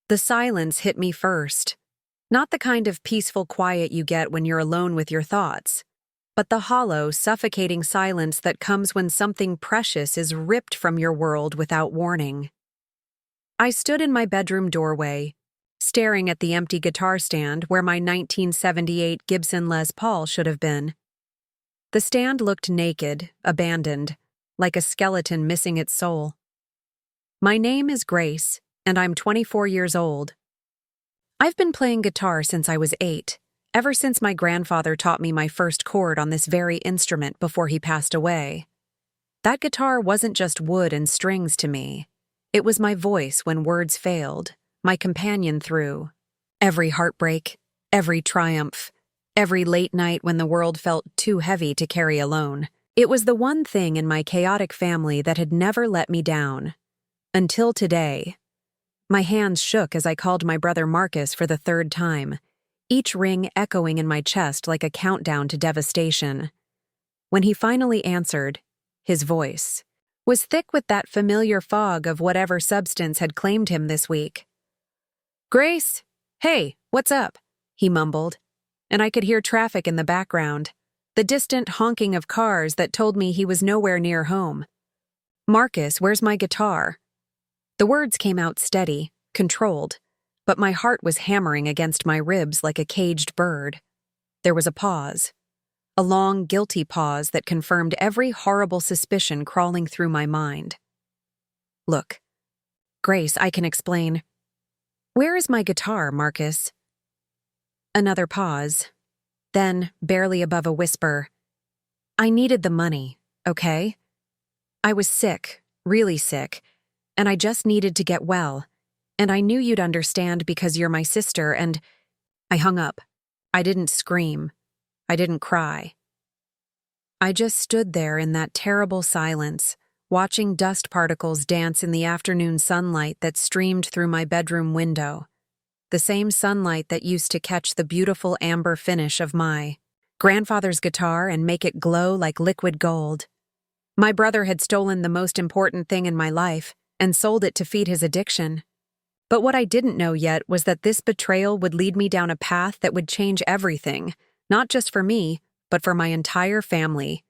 The silence hit me first. Not the kind of peaceful quiet you get when you're alone with your thoughts, but the hollow, suffocating silence that comes when something precious is ripped from your world without warning. I stood in my bedroom doorway, staring at the empty guitar stand where my 1978 Gibson Les Paul should have been. The stand looked naked, abandoned, like a skeleton missing its soul. My name is Grace, and I'm 24 years old. I've been playing guitar since I was 8, ever since my grandfather taught me my first chord on this very instrument before he passed away. That guitar wasn't just wood and strings to me. It was my voice when words failed, my companion through every heartbreak, every triumph, every late night when the world felt too heavy to carry alone. It was the one thing in my chaotic family that had never let me down. Until today. My hands shook as I called my brother Marcus for the third time, each ring echoing in my chest like a countdown to devastation. When he finally answered, his voice was thick with that familiar fog of whatever substance had claimed him this week. "Grace, hey, what's up?" he mumbled, and I could hear traffic in the background, the distant honking of cars that told me he was nowhere near home. "Marcus, where's my guitar?" The words came out steady, controlled, but my heart was hammering against my ribs like a caged bird. There was a pause. A long, guilty pause that confirmed every horrible suspicion crawling through my mind. "Look, Grace, I can explain. Where is my guitar, Marcus?" Another pause. Then, barely above a whisper, "I needed the money, okay? I was sick, really sick, and I just needed to get well, and I knew you'd understand because you're my sister, and—" I hung up. I didn't scream. I didn't cry. I just stood there in that terrible silence, watching dust particles dance in the afternoon sunlight that streamed through my bedroom window, the same sunlight that used to catch the beautiful amber finish of my grandfather's guitar and make it glow like liquid gold. My brother had stolen the most important thing in my life and sold it to feed his addiction. But what I didn't know yet was that this betrayal would lead me down a path that would change everything, not just for me, but for my entire family.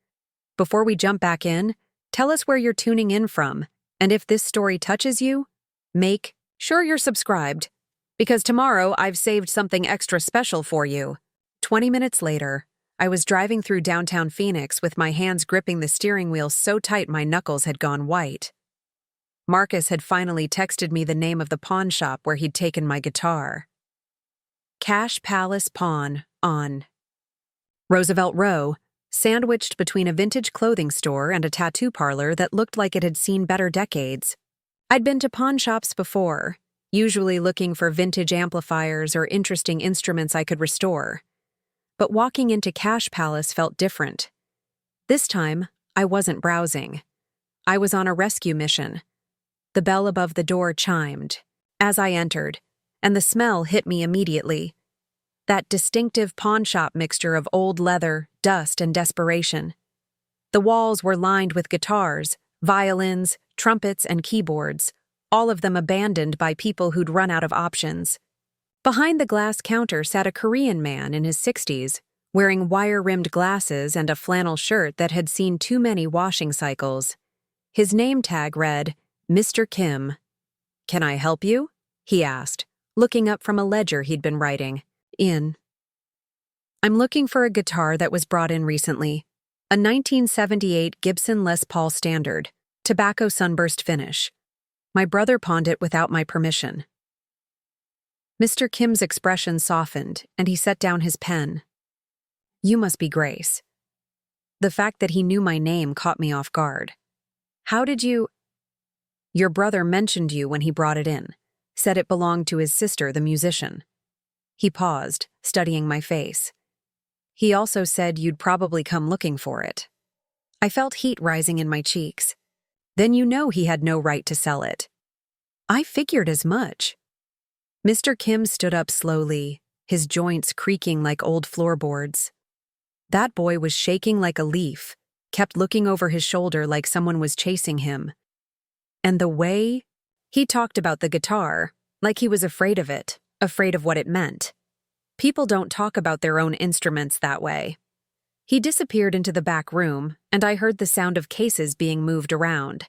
Before we jump back in, tell us where you're tuning in from, and if this story touches you, make sure you're subscribed, because tomorrow I've saved something extra special for you. 20 minutes later, I was driving through downtown Phoenix with my hands gripping the steering wheel so tight my knuckles had gone white. Marcus had finally texted me the name of the pawn shop where he'd taken my guitar. Cash Palace Pawn on Roosevelt Row, sandwiched between a vintage clothing store and a tattoo parlor that looked like it had seen better decades. I'd been to pawn shops before, usually looking for vintage amplifiers or interesting instruments I could restore. But walking into Cash Palace felt different. This time, I wasn't browsing. I was on a rescue mission. The bell above the door chimed as I entered, and the smell hit me immediately. That distinctive pawn shop mixture of old leather, dust, and desperation. The walls were lined with guitars, violins, trumpets, and keyboards, all of them abandoned by people who'd run out of options. Behind the glass counter sat a Korean man in his 60s, wearing wire-rimmed glasses and a flannel shirt that had seen too many washing cycles. His name tag read, Mr. Kim. "Can I help you?" he asked, looking up from a ledger he'd been writing. "I'm looking for a guitar that was brought in recently. A 1978 Gibson Les Paul Standard, tobacco sunburst finish. My brother pawned it without my permission." Mr. Kim's expression softened, and he set down his pen. "You must be Grace." The fact that he knew my name caught me off guard. "How did you—" "Your brother mentioned you when he brought it in, said it belonged to his sister, the musician." He paused, studying my face. "He also said you'd probably come looking for it." I felt heat rising in my cheeks. "Then you know he had no right to sell it." "I figured as much." Mr. Kim stood up slowly, his joints creaking like old floorboards. That boy was shaking like a leaf, kept looking over his shoulder like someone was chasing him. And the way he talked about the guitar, like he was afraid of it, afraid of what it meant. People don't talk about their own instruments that way. He disappeared into the back room, and I heard the sound of cases being moved around.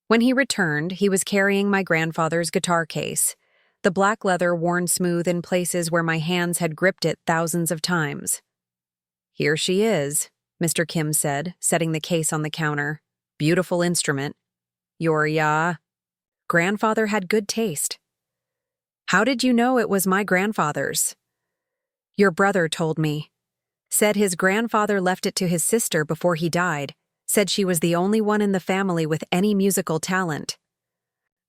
When he returned, he was carrying my grandfather's guitar case, the black leather worn smooth in places where my hands had gripped it thousands of times. "Here she is," Mr. Kim said, setting the case on the counter. "Beautiful instrument. Your grandfather had good taste." "How did you know it was my grandfather's?" "Your brother told me. Said his grandfather left it to his sister before he died. Said she was the only one in the family with any musical talent."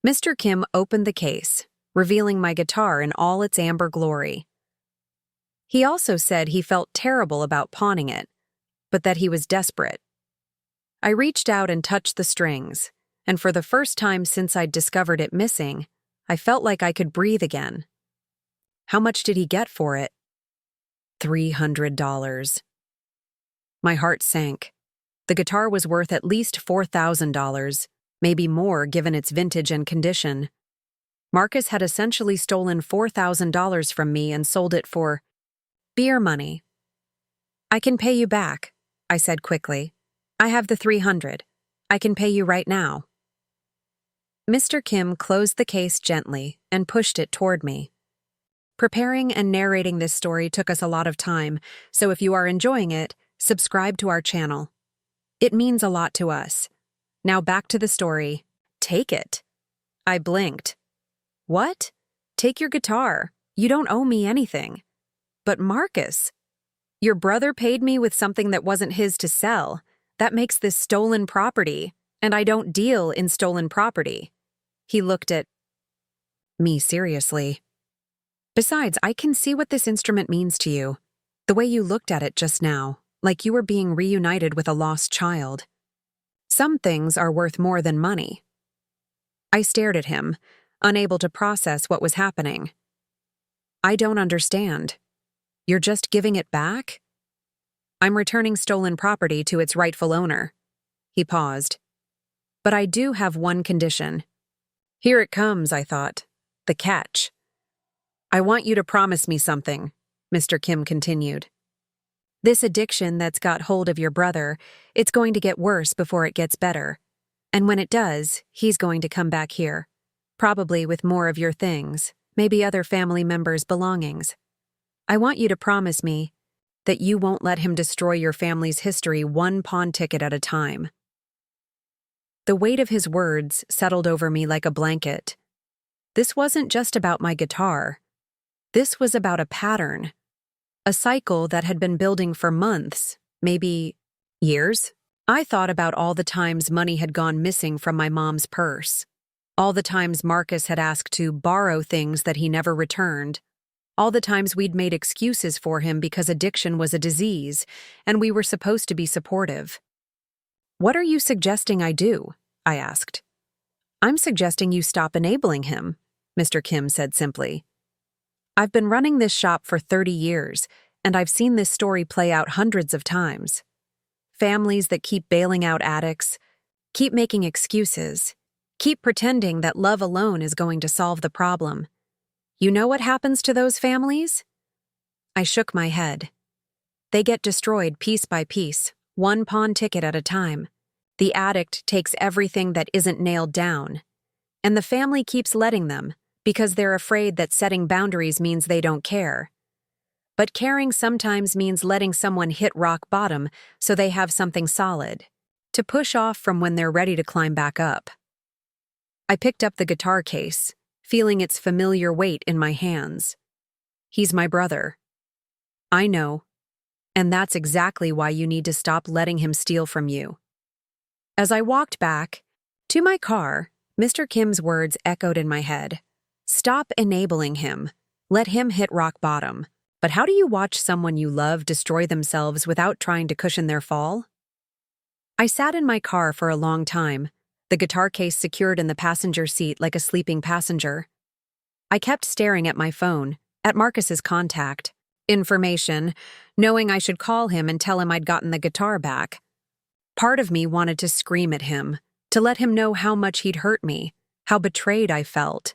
Mr. Kim opened the case, revealing my guitar in all its amber glory. He also said he felt terrible about pawning it, but that he was desperate. I reached out and touched the strings, and for the first time since I'd discovered it missing, I felt like I could breathe again. "How much did he get for it?" $300. My heart sank. The guitar was worth at least $4,000, maybe more given its vintage and condition. Marcus had essentially stolen $4,000 from me and sold it for beer money. "I can pay you back," I said quickly. "I have the $300. I can pay you right now." Mr. Kim closed the case gently and pushed it toward me. Preparing and narrating this story took us a lot of time, so if you are enjoying it, subscribe to our channel. It means a lot to us. Now back to the story. "Take it." I blinked. "What? Take your guitar. You don't owe me anything." "But Marcus, your brother paid me with something that wasn't his to sell. That makes this stolen property, and I don't deal in stolen property." He looked at me seriously. "Besides, I can see what this instrument means to you. The way you looked at it just now, like you were being reunited with a lost child. Some things are worth more than money." I stared at him, unable to process what was happening. "I don't understand. You're just giving it back?" "I'm returning stolen property to its rightful owner." He paused. "But I do have one condition." Here it comes, I thought. The catch. "I want you to promise me something," Mr. Kim continued. "This addiction that's got hold of your brother, it's going to get worse before it gets better. And when it does, he's going to come back here. Probably with more of your things, maybe other family members' belongings. I want you to promise me that you won't let him destroy your family's history one pawn ticket at a time." The weight of his words settled over me like a blanket. This wasn't just about my guitar. This was about a pattern. A cycle that had been building for months, maybe years. I thought about all the times money had gone missing from my mom's purse. All the times Marcus had asked to borrow things that he never returned. All the times we'd made excuses for him because addiction was a disease, and we were supposed to be supportive. "What are you suggesting I do?" I asked. "I'm suggesting you stop enabling him," Mr. Kim said simply. "I've been running this shop for 30 years, and I've seen this story play out hundreds of times. Families that keep bailing out addicts, keep making excuses, keep pretending that love alone is going to solve the problem. You know what happens to those families?" I shook my head. "They get destroyed piece by piece, one pawn ticket at a time. The addict takes everything that isn't nailed down, and the family keeps letting them because they're afraid that setting boundaries means they don't care. But caring sometimes means letting someone hit rock bottom so they have something solid to push off from when they're ready to climb back up." I picked up the guitar case, feeling its familiar weight in my hands. "He's my brother." "I know, and that's exactly why you need to stop letting him steal from you." As I walked back to my car, Mr. Kim's words echoed in my head. "Stop enabling him. Let him hit rock bottom. But how do you watch someone you love destroy themselves without trying to cushion their fall?" I sat in my car for a long time, the guitar case secured in the passenger seat like a sleeping passenger. I kept staring at my phone, at Marcus's contact information, knowing I should call him and tell him I'd gotten the guitar back. Part of me wanted to scream at him, to let him know how much he'd hurt me, how betrayed I felt.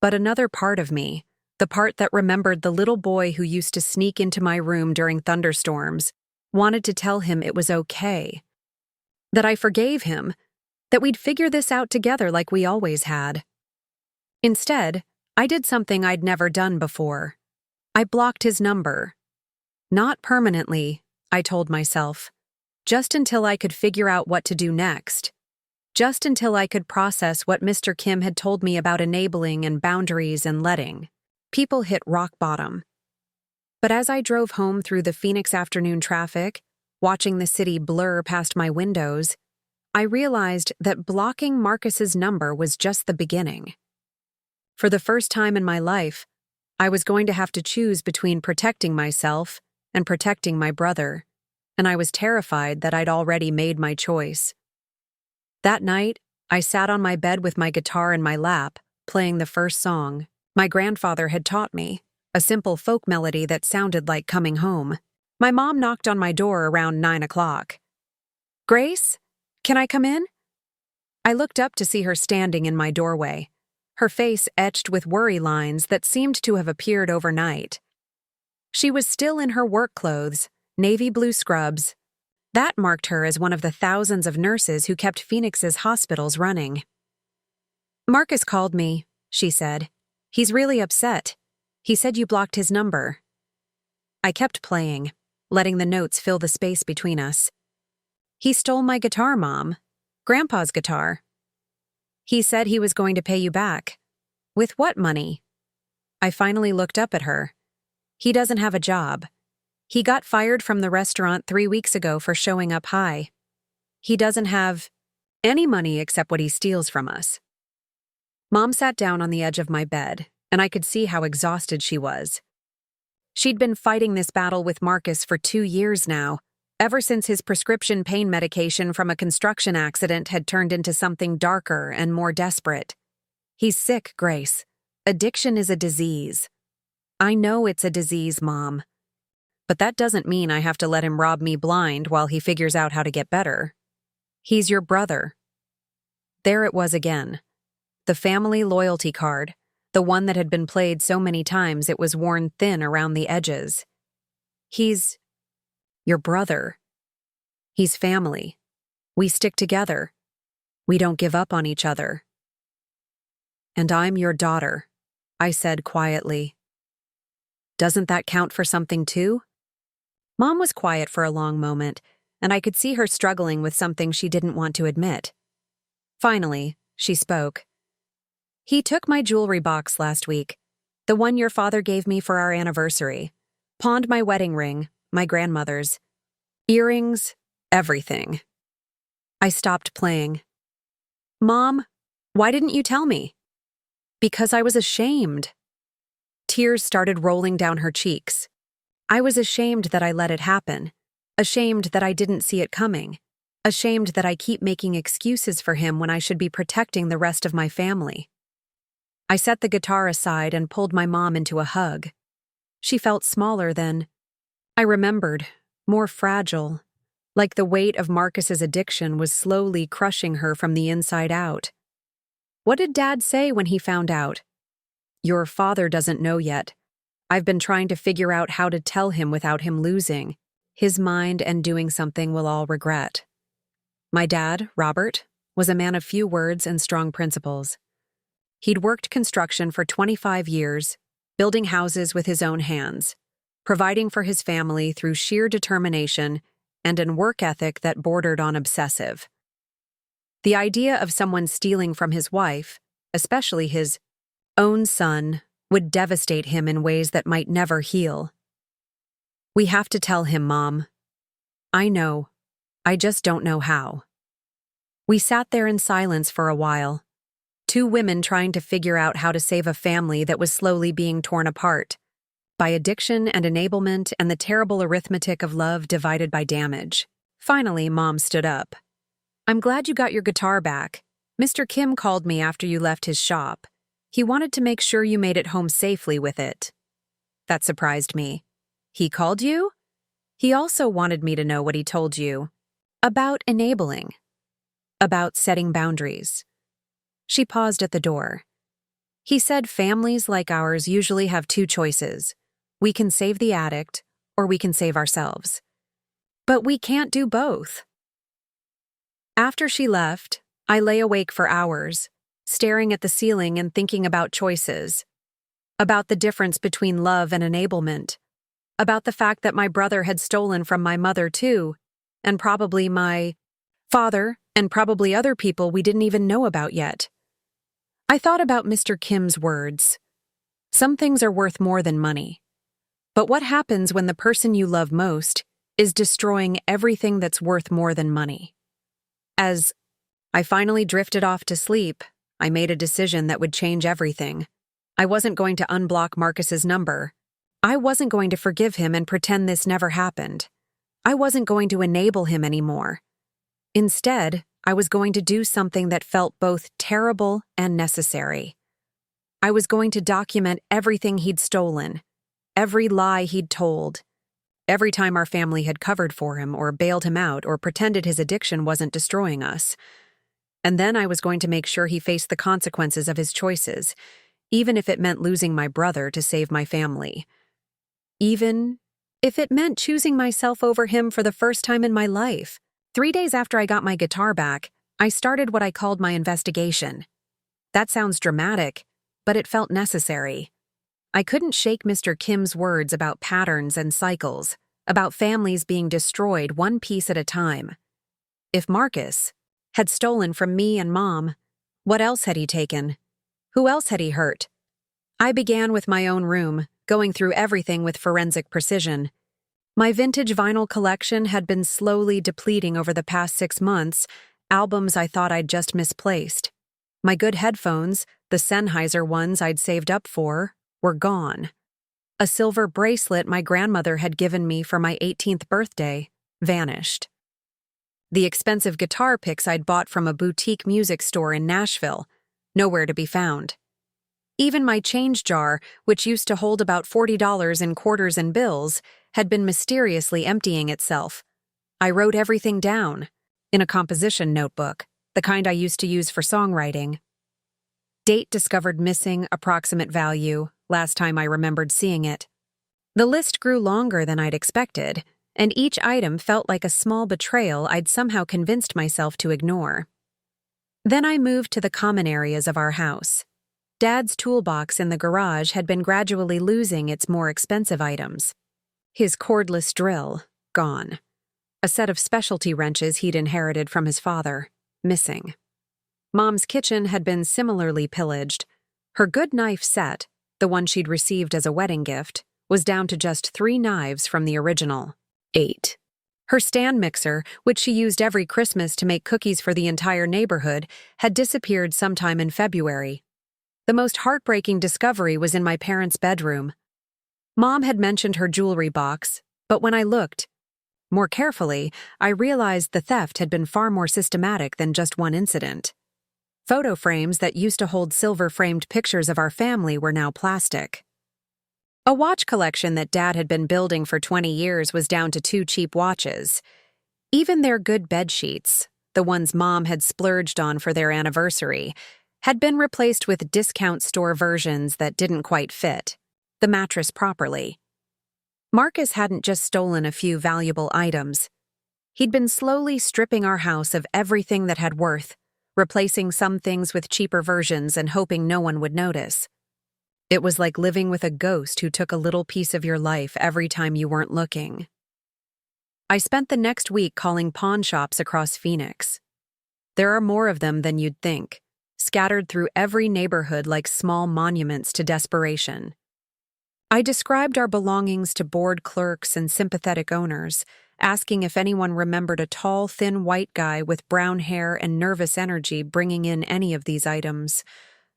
But another part of me, the part that remembered the little boy who used to sneak into my room during thunderstorms, wanted to tell him it was okay. That I forgave him, that we'd figure this out together like we always had. Instead, I did something I'd never done before. I blocked his number. Not permanently, I told myself. Just until I could figure out what to do next. Just until I could process what Mr. Kim had told me about enabling and boundaries and letting. People hit rock bottom. But as I drove home through the Phoenix afternoon traffic, watching the city blur past my windows, I realized that blocking Marcus's number was just the beginning. For the first time in my life, I was going to have to choose between protecting myself and protecting my brother, and I was terrified that I'd already made my choice. That night, I sat on my bed with my guitar in my lap, playing the first song my grandfather had taught me, a simple folk melody that sounded like coming home. My mom knocked on my door around 9 o'clock. "Grace, can I come in?" I looked up to see her standing in my doorway, her face etched with worry lines that seemed to have appeared overnight. She was still in her work clothes, navy blue scrubs. That marked her as one of the thousands of nurses who kept Phoenix's hospitals running. "Marcus called me," she said. "He's really upset. He said you blocked his number." I kept playing, letting the notes fill the space between us. "He stole my guitar, Mom. Grandpa's guitar. He said he was going to pay you back." "With what money?" I finally looked up at her. "He doesn't have a job. He got fired from the restaurant 3 weeks ago for showing up high. He doesn't have any money except what he steals from us." Mom sat down on the edge of my bed, and I could see how exhausted she was. She'd been fighting this battle with Marcus for 2 years now, ever since his prescription pain medication from a construction accident had turned into something darker and more desperate. "He's sick, Grace. Addiction is a disease." "I know it's a disease, Mom. But that doesn't mean I have to let him rob me blind while he figures out how to get better. He's your brother." There it was again. The family loyalty card, the one that had been played so many times it was worn thin around the edges. "He's your brother. He's family. We stick together. We don't give up on each other." "And I'm your daughter," I said quietly. "Doesn't that count for something too?" Mom was quiet for a long moment, and I could see her struggling with something she didn't want to admit. Finally, she spoke. "He took my jewelry box last week, the one your father gave me for our anniversary, pawned my wedding ring, my grandmother's, earrings, everything." I stopped playing. "Mom, why didn't you tell me?" "Because I was ashamed." Tears started rolling down her cheeks. I was ashamed that I let it happen, ashamed that I didn't see it coming, ashamed that I keep making excuses for him when I should be protecting the rest of my family. I set the guitar aside and pulled my mom into a hug. She felt smaller than I remembered, more fragile, like the weight of Marcus's addiction was slowly crushing her from the inside out. "What did Dad say when he found out?" "Your father doesn't know yet. I've been trying to figure out how to tell him without him losing his mind and doing something we'll all regret." My dad, Robert, was a man of few words and strong principles. He'd worked construction for 25 years, building houses with his own hands, providing for his family through sheer determination and a work ethic that bordered on obsessive. The idea of someone stealing from his wife, especially his own son, would devastate him in ways that might never heal. "We have to tell him, Mom." "I know. I just don't know how." We sat there in silence for a while, two women trying to figure out how to save a family that was slowly being torn apart by addiction and enablement and the terrible arithmetic of love divided by damage. Finally, Mom stood up. "I'm glad you got your guitar back. Mr. Kim called me after you left his shop. He wanted to make sure you made it home safely with it." That surprised me. "He called you?" "He also wanted me to know what he told you. About enabling. About setting boundaries." She paused at the door. He said families like ours usually have two choices. We can save the addict, or we can save ourselves. But we can't do both. After she left, I lay awake for hours, staring at the ceiling and thinking about choices, about the difference between love and enablement, about the fact that my brother had stolen from my mother too, and probably my father, and probably other people we didn't even know about yet. I thought about Mr. Kim's words. Some things are worth more than money. But what happens when the person you love most is destroying everything that's worth more than money? As I finally drifted off to sleep, I made a decision that would change everything. I wasn't going to unblock Marcus's number. I wasn't going to forgive him and pretend this never happened. I wasn't going to enable him anymore. Instead, I was going to do something that felt both terrible and necessary. I was going to document everything he'd stolen, every lie he'd told, every time our family had covered for him or bailed him out or pretended his addiction wasn't destroying us. And then I was going to make sure he faced the consequences of his choices, even if it meant losing my brother to save my family. Even if it meant choosing myself over him for the first time in my life. 3 days after I got my guitar back, I started what I called my investigation. That sounds dramatic, but it felt necessary. I couldn't shake Mr. Kim's words about patterns and cycles, about families being destroyed one piece at a time. If Marcus had stolen from me and Mom, what else had he taken? Who else had he hurt? I began with my own room, going through everything with forensic precision. My vintage vinyl collection had been slowly depleting over the past 6 months, albums I thought I'd just misplaced. My good headphones, the Sennheiser ones I'd saved up for, were gone. A silver bracelet my grandmother had given me for my 18th birthday vanished. The expensive guitar picks I'd bought from a boutique music store in Nashville, nowhere to be found. Even my change jar, which used to hold about $40 in quarters and bills, had been mysteriously emptying itself. I wrote everything down, in a composition notebook, the kind I used to use for songwriting. Date discovered missing, approximate value, last time I remembered seeing it. The list grew longer than I'd expected, and each item felt like a small betrayal I'd somehow convinced myself to ignore. Then I moved to the common areas of our house. Dad's toolbox in the garage had been gradually losing its more expensive items. His cordless drill, gone. A set of specialty wrenches he'd inherited from his father, missing. Mom's kitchen had been similarly pillaged. Her good knife set, the one she'd received as a wedding gift, was down to just 3 knives from the original 8. Her stand mixer, which she used every Christmas to make cookies for the entire neighborhood, had disappeared sometime in February. The most heartbreaking discovery was in my parents' bedroom. Mom had mentioned her jewelry box, but when I looked more carefully, I realized the theft had been far more systematic than just one incident. Photo frames that used to hold silver-framed pictures of our family were now plastic. A watch collection that Dad had been building for 20 years was down to 2 cheap watches. Even their good bed sheets, the ones Mom had splurged on for their anniversary, had been replaced with discount store versions that didn't quite fit the mattress properly. Marcus hadn't just stolen a few valuable items. He'd been slowly stripping our house of everything that had worth, replacing some things with cheaper versions and hoping no one would notice. It was like living with a ghost who took a little piece of your life every time you weren't looking. I spent the next week calling pawn shops across Phoenix. There are more of them than you'd think, scattered through every neighborhood like small monuments to desperation. I described our belongings to bored clerks and sympathetic owners, asking if anyone remembered a tall, thin white guy with brown hair and nervous energy bringing in any of these items.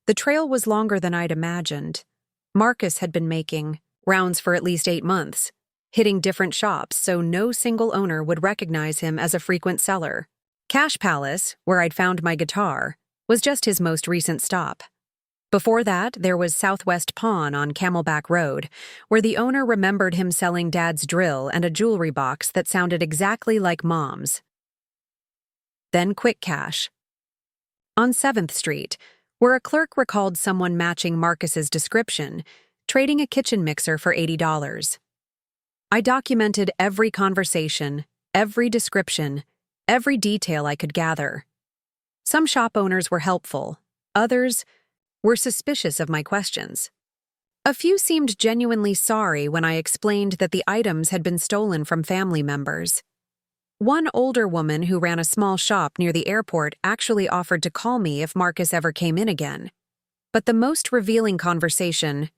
The trail was longer than I'd imagined. Marcus had been making rounds for at least 8 months, hitting different shops so no single owner would recognize him as a frequent seller. Cash Palace, where I'd found my guitar, was just his most recent stop. Before that, there was Southwest Pawn on Camelback Road, where the owner remembered him selling Dad's drill and a jewelry box that sounded exactly like Mom's. Then Quick Cash. On 7th Street, where a clerk recalled someone matching Marcus's description, trading a kitchen mixer for $80. I documented every conversation, every description, every detail I could gather. Some shop owners were helpful, others were suspicious of my questions. A few seemed genuinely sorry when I explained that the items had been stolen from family members. One older woman who ran a small shop near the airport actually offered to call me if Marcus ever came in again. But the most revealing conversation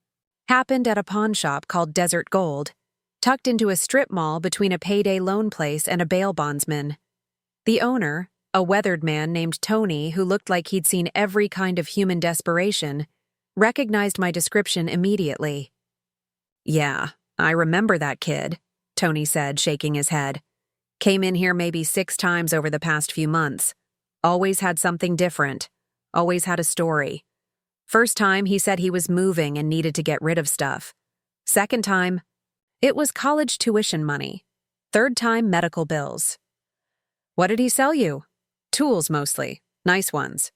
happened at a pawn shop called Desert Gold, tucked into a strip mall between a payday loan place and a bail bondsman. The owner, a weathered man named Tony who looked like he'd seen every kind of human desperation, recognized my description immediately. "Yeah, I remember that kid," Tony said, shaking his head. "Came in here maybe 6 times over the past few months. Always had something different. Always had a story. First time, he said he was moving and needed to get rid of stuff. Second time, it was college tuition money. Third time, medical bills." "What did he sell you?" "Tools mostly. Nice ones.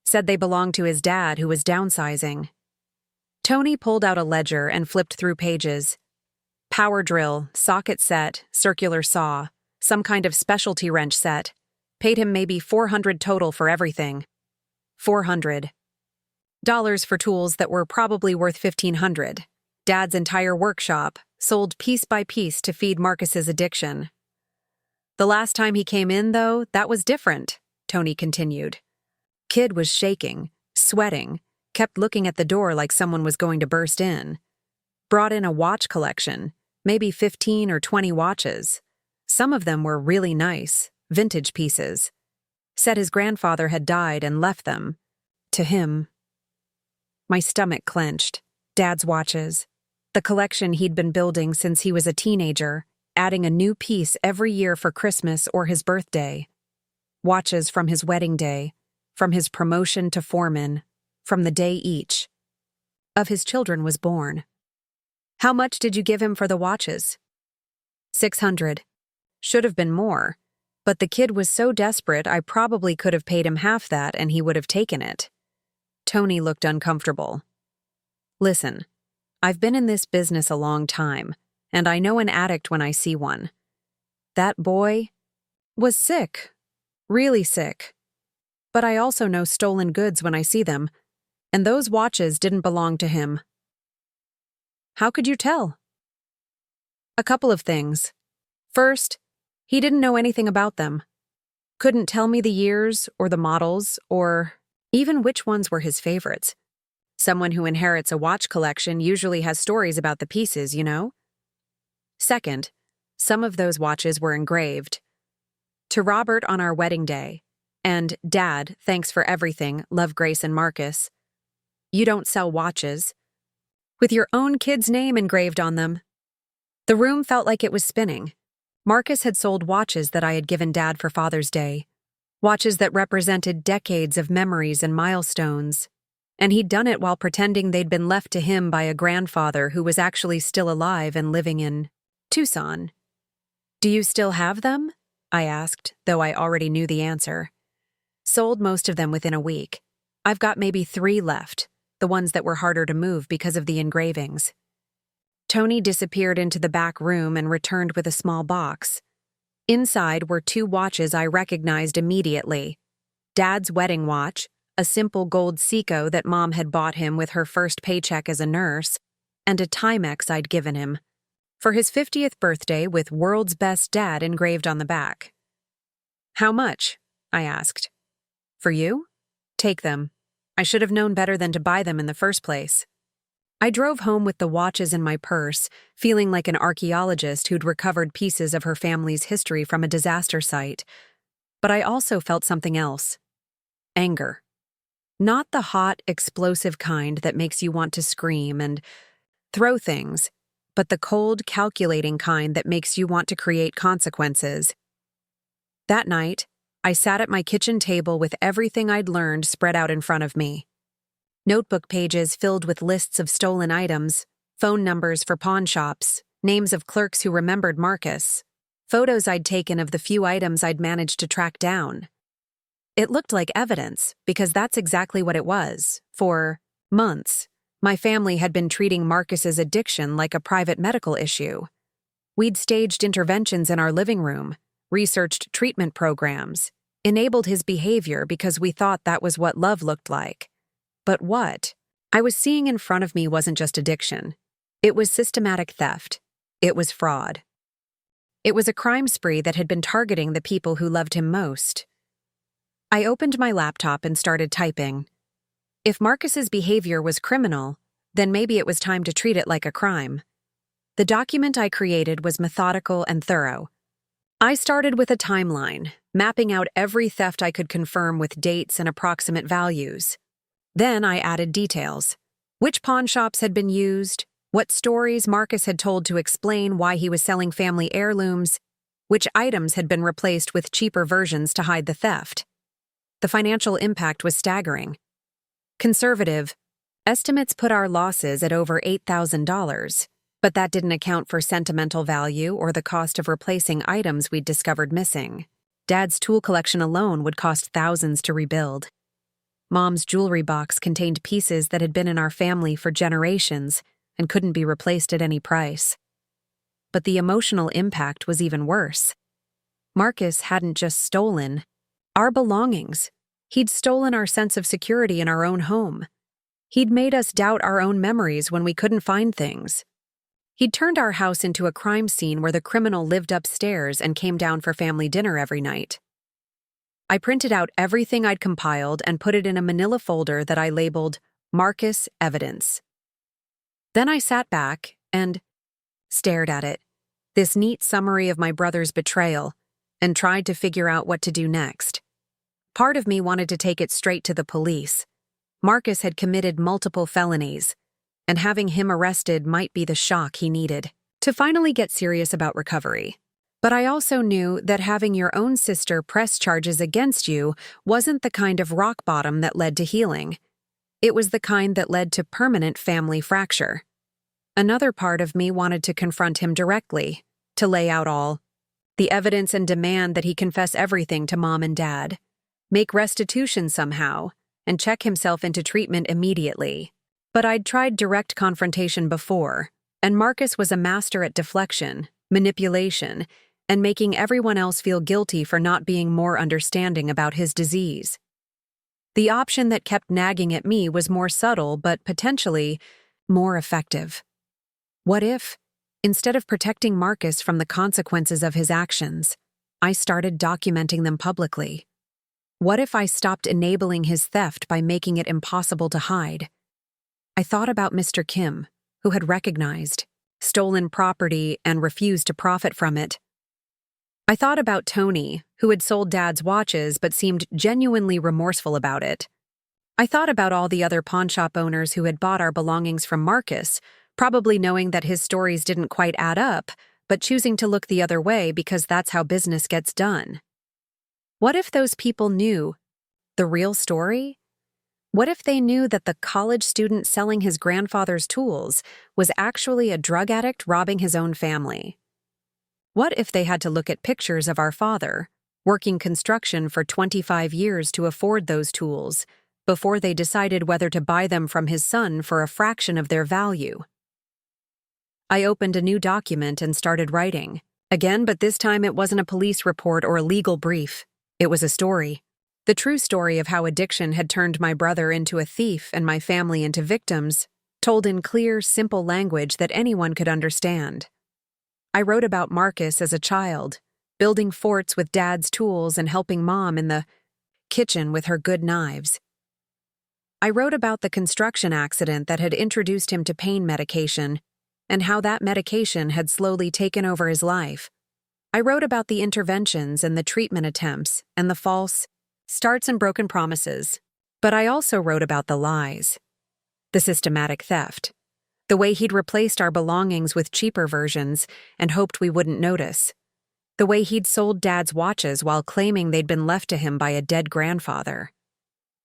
Said they belonged to his dad who was downsizing." Tony pulled out a ledger and flipped through pages. Power drill, socket set, circular saw, some kind of specialty wrench set. Paid him maybe $400 total for everything. $400 for tools that were probably worth $1,500. Dad's entire workshop, sold piece by piece to feed Marcus's addiction. "The last time he came in, though, that was different," Tony continued. "Kid was shaking, sweating, kept looking at the door like someone was going to burst in. Brought in a watch collection, maybe 15 or 20 watches. Some of them were really nice, vintage pieces. Said his grandfather had died and left them to him." My stomach clenched. Dad's watches. The collection he'd been building since he was a teenager, adding a new piece every year for Christmas or his birthday. Watches from his wedding day, from his promotion to foreman, from the day each of his children was born. "How much did you give him for the watches?" $600. Should have been more, but the kid was so desperate I probably could have paid him half that and he would have taken it. Tony looked uncomfortable. "Listen, I've been in this business a long time, and I know an addict when I see one. That boy was sick, really sick. But I also know stolen goods when I see them, and those watches didn't belong to him." "How could you tell?" "A couple of things. First, he didn't know anything about them. Couldn't tell me the years or the models or even which ones were his favorites. Someone who inherits a watch collection usually has stories about the pieces, you know? Second, some of those watches were engraved. To Robert on our wedding day, and Dad, thanks for everything, love Grace and Marcus. You don't sell watches with your own kid's name engraved on them." The room felt like it was spinning. Marcus had sold watches that I had given Dad for Father's Day. Watches that represented decades of memories and milestones. And he'd done it while pretending they'd been left to him by a grandfather who was actually still alive and living in Tucson. "Do you still have them?" I asked, though I already knew the answer. "Sold most of them within a week. I've got maybe 3 left, the ones that were harder to move because of the engravings." Tony disappeared into the back room and returned with a small box. Inside were 2 watches I recognized immediately. Dad's wedding watch, a simple gold Seiko that Mom had bought him with her first paycheck as a nurse, and a Timex I'd given him for his 50th birthday with "World's Best Dad" engraved on the back. "How much?" I asked. "For you? Take them. I should have known better than to buy them in the first place." I drove home with the watches in my purse, feeling like an archaeologist who'd recovered pieces of her family's history from a disaster site. But I also felt something else. Anger. Not the hot, explosive kind that makes you want to scream and throw things, but the cold, calculating kind that makes you want to create consequences. That night, I sat at my kitchen table with everything I'd learned spread out in front of me. Notebook pages filled with lists of stolen items, phone numbers for pawn shops, names of clerks who remembered Marcus, photos I'd taken of the few items I'd managed to track down. It looked like evidence, because that's exactly what it was. For months, my family had been treating Marcus's addiction like a private medical issue. We'd staged interventions in our living room, researched treatment programs, enabled his behavior because we thought that was what love looked like. But what I was seeing in front of me wasn't just addiction. It was systematic theft. It was fraud. It was a crime spree that had been targeting the people who loved him most. I opened my laptop and started typing. If Marcus's behavior was criminal, then maybe it was time to treat it like a crime. The document I created was methodical and thorough. I started with a timeline, mapping out every theft I could confirm with dates and approximate values. Then I added details. Which pawn shops had been used, what stories Marcus had told to explain why he was selling family heirlooms, which items had been replaced with cheaper versions to hide the theft. The financial impact was staggering. Conservative estimates put our losses at over $8,000, but that didn't account for sentimental value or the cost of replacing items we'd discovered missing. Dad's tool collection alone would cost thousands to rebuild. Mom's jewelry box contained pieces that had been in our family for generations and couldn't be replaced at any price. But the emotional impact was even worse. Marcus hadn't just stolen our belongings. He'd stolen our sense of security in our own home. He'd made us doubt our own memories when we couldn't find things. He'd turned our house into a crime scene where the criminal lived upstairs and came down for family dinner every night. I printed out everything I'd compiled and put it in a manila folder that I labeled Marcus Evidence. Then I sat back and stared at it, this neat summary of my brother's betrayal, and tried to figure out what to do next. Part of me wanted to take it straight to the police. Marcus had committed multiple felonies, and having him arrested might be the shock he needed to finally get serious about recovery. But I also knew that having your own sister press charges against you wasn't the kind of rock bottom that led to healing. It was the kind that led to permanent family fracture. Another part of me wanted to confront him directly, to lay out all the evidence and demand that he confess everything to Mom and Dad, make restitution somehow, and check himself into treatment immediately. But I'd tried direct confrontation before, and Marcus was a master at deflection, manipulation, and making everyone else feel guilty for not being more understanding about his disease. The option that kept nagging at me was more subtle but potentially more effective. What if, instead of protecting Marcus from the consequences of his actions, I started documenting them publicly? What if I stopped enabling his theft by making it impossible to hide? I thought about Mr. Kim, who had recognized stolen property and refused to profit from it. I thought about Tony, who had sold Dad's watches but seemed genuinely remorseful about it. I thought about all the other pawnshop owners who had bought our belongings from Marcus, probably knowing that his stories didn't quite add up, but choosing to look the other way because that's how business gets done. What if those people knew the real story? What if they knew that the college student selling his grandfather's tools was actually a drug addict robbing his own family? What if they had to look at pictures of our father, working construction for 25 years to afford those tools, before they decided whether to buy them from his son for a fraction of their value? I opened a new document and started writing. Again, but this time it wasn't a police report or a legal brief. It was a story. The true story of how addiction had turned my brother into a thief and my family into victims, told in clear, simple language that anyone could understand. I wrote about Marcus as a child, building forts with Dad's tools and helping Mom in the kitchen with her good knives. I wrote about the construction accident that had introduced him to pain medication and how that medication had slowly taken over his life. I wrote about the interventions and the treatment attempts and the false starts and broken promises. But I also wrote about the lies, the systematic theft, the way he'd replaced our belongings with cheaper versions and hoped we wouldn't notice, the way he'd sold Dad's watches while claiming they'd been left to him by a dead grandfather,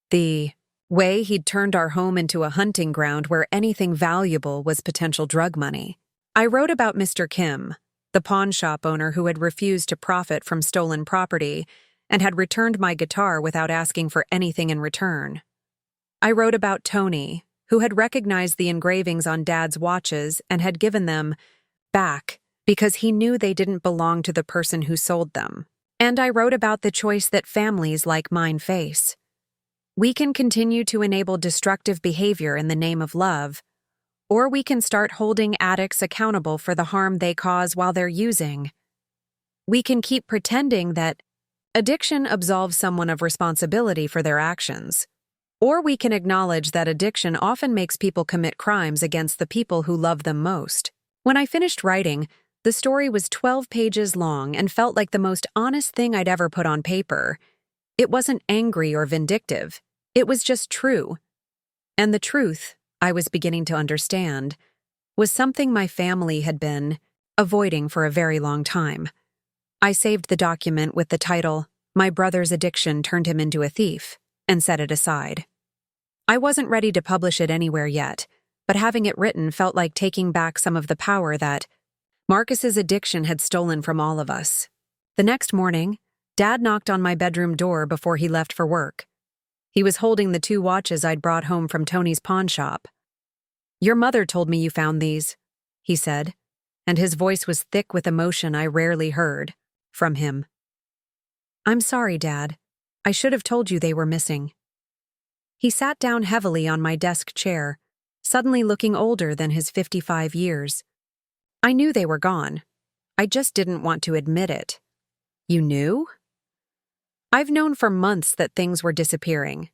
the way he'd turned our home into a hunting ground where anything valuable was potential drug money. I wrote about Mr. Kim, the pawn shop owner who had refused to profit from stolen property, and had returned my guitar without asking for anything in return. I wrote about Tony, who had recognized the engravings on Dad's watches and had given them back because he knew they didn't belong to the person who sold them. And I wrote about the choice that families like mine face. We can continue to enable destructive behavior in the name of love, or we can start holding addicts accountable for the harm they cause while they're using. We can keep pretending that addiction absolves someone of responsibility for their actions, or we can acknowledge that addiction often makes people commit crimes against the people who love them most. When I finished writing, the story was 12 pages long and felt like the most honest thing I'd ever put on paper. It wasn't angry or vindictive. It was just true. And the truth, I was beginning to understand, was something my family had been avoiding for a very long time. I saved the document with the title, "My Brother's Addiction Turned Him Into a Thief," and set it aside. I wasn't ready to publish it anywhere yet, but having it written felt like taking back some of the power that Marcus's addiction had stolen from all of us. The next morning, Dad knocked on my bedroom door before he left for work. He was holding the 2 watches I'd brought home from Tony's pawn shop. "Your mother told me you found these," he said, and his voice was thick with emotion I rarely heard from him. "I'm sorry, Dad. I should have told you they were missing." He sat down heavily on my desk chair, suddenly looking older than his 55 years. I knew they were gone. I just didn't want to admit it. "You knew?" "I've known for months that things were disappearing.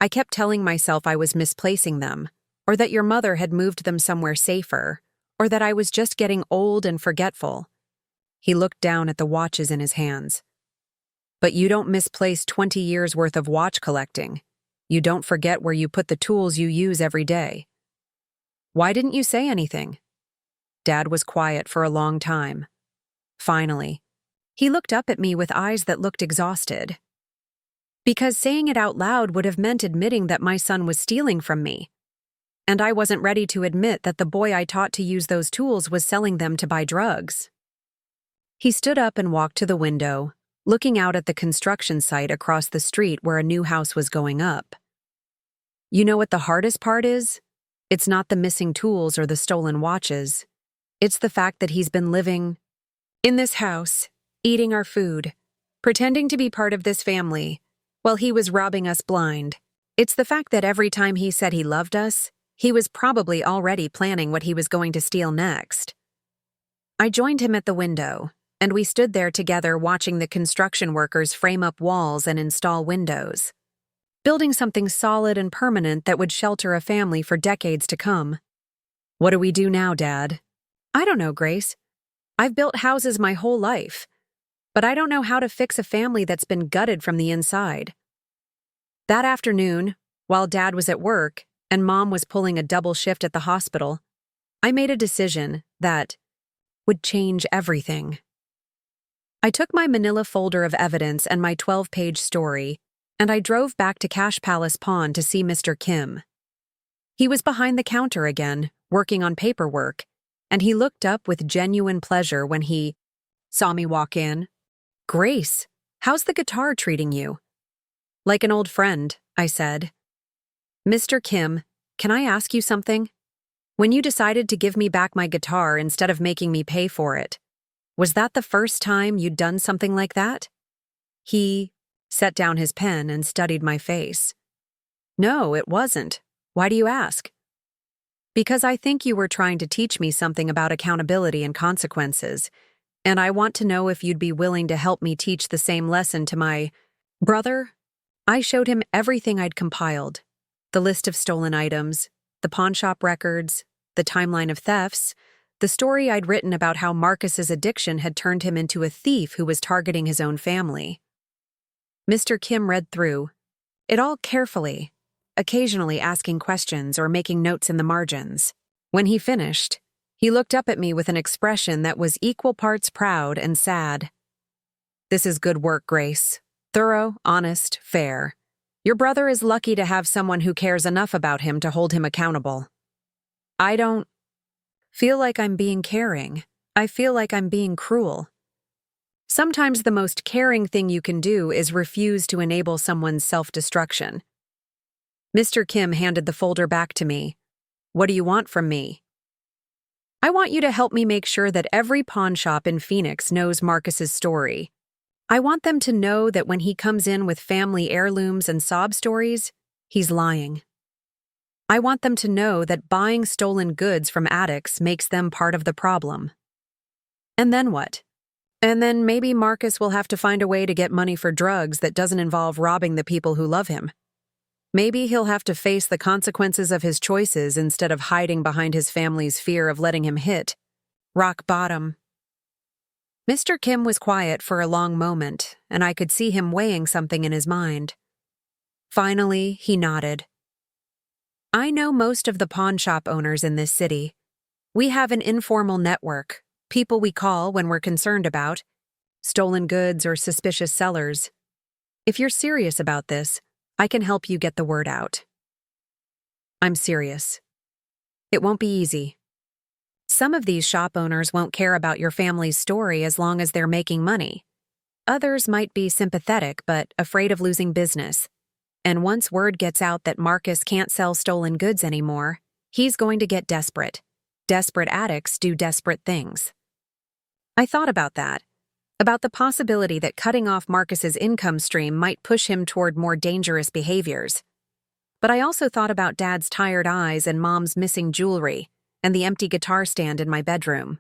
I kept telling myself I was misplacing them, or that your mother had moved them somewhere safer, or that I was just getting old and forgetful." He looked down at the watches in his hands. "But you don't misplace 20 years' worth of watch collecting. You don't forget where you put the tools you use every day. Why didn't you say anything?" Dad was quiet for a long time. Finally, he looked up at me with eyes that looked exhausted. "Because saying it out loud would have meant admitting that my son was stealing from me. And I wasn't ready to admit that the boy I taught to use those tools was selling them to buy drugs." He stood up and walked to the window, looking out at the construction site across the street where a new house was going up. "You know what the hardest part is? It's not the missing tools or the stolen watches. It's the fact that he's been living in this house, eating our food, pretending to be part of this family, while he was robbing us blind. It's the fact that every time he said he loved us, he was probably already planning what he was going to steal next." I joined him at the window, and we stood there together watching the construction workers frame up walls and install windows, building something solid and permanent that would shelter a family for decades to come. "What do we do now, Dad?" "I don't know, Grace. I've built houses my whole life, but I don't know how to fix a family that's been gutted from the inside." That afternoon, while Dad was at work and Mom was pulling a double shift at the hospital, I made a decision that would change everything. I took my manila folder of evidence and my 12-page story, and I drove back to Cash Palace Pawn to see Mr. Kim. He was behind the counter again, working on paperwork, and he looked up with genuine pleasure when he saw me walk in. "Grace, how's the guitar treating you?" "Like an old friend," I said. "Mr. Kim, can I ask you something? When you decided to give me back my guitar instead of making me pay for it, was that the first time you'd done something like that?" He set down his pen and studied my face. "No, it wasn't. Why do you ask?" "Because I think you were trying to teach me something about accountability and consequences, and I want to know if you'd be willing to help me teach the same lesson to my brother." I showed him everything I'd compiled: the list of stolen items, the pawnshop records, the timeline of thefts, the story I'd written about how Marcus's addiction had turned him into a thief who was targeting his own family. Mr. Kim read through it all carefully, occasionally asking questions or making notes in the margins. When he finished, he looked up at me with an expression that was equal parts proud and sad. "This is good work, Grace. Thorough, honest, fair. Your brother is lucky to have someone who cares enough about him to hold him accountable." "I don't feel like I'm being caring. I feel like I'm being cruel." Sometimes the most caring thing you can do is refuse to enable someone's self-destruction. Mr. Kim handed the folder back to me. What do you want from me? I want you to help me make sure that every pawn shop in Phoenix knows Marcus's story. I want them to know that when he comes in with family heirlooms and sob stories, he's lying. I want them to know that buying stolen goods from addicts makes them part of the problem. And then what? And then maybe Marcus will have to find a way to get money for drugs that doesn't involve robbing the people who love him. Maybe he'll have to face the consequences of his choices instead of hiding behind his family's fear of letting him hit rock bottom. Mr. Kim was quiet for a long moment, and I could see him weighing something in his mind. Finally, he nodded. I know most of the pawn shop owners in this city. We have an informal network, people we call when we're concerned about stolen goods or suspicious sellers. If you're serious about this, I can help you get the word out. I'm serious. It won't be easy. Some of these shop owners won't care about your family's story as long as they're making money. Others might be sympathetic but afraid of losing business. And once word gets out that Marcus can't sell stolen goods anymore, he's going to get desperate. Desperate addicts do desperate things. I thought about that, about the possibility that cutting off Marcus's income stream might push him toward more dangerous behaviors. But I also thought about Dad's tired eyes and Mom's missing jewelry and the empty guitar stand in my bedroom.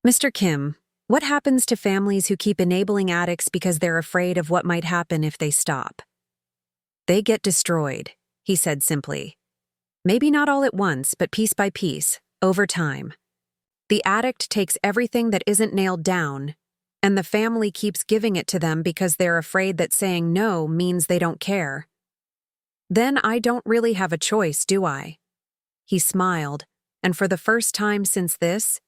Mr. Kim, what happens to families who keep enabling addicts because they're afraid of what might happen if they stop? They get destroyed, he said simply. Maybe not all at once, but piece by piece, over time. The addict takes everything that isn't nailed down, and the family keeps giving it to them because they're afraid that saying no means they don't care. Then I don't really have a choice, do I? He smiled, and for the first time since this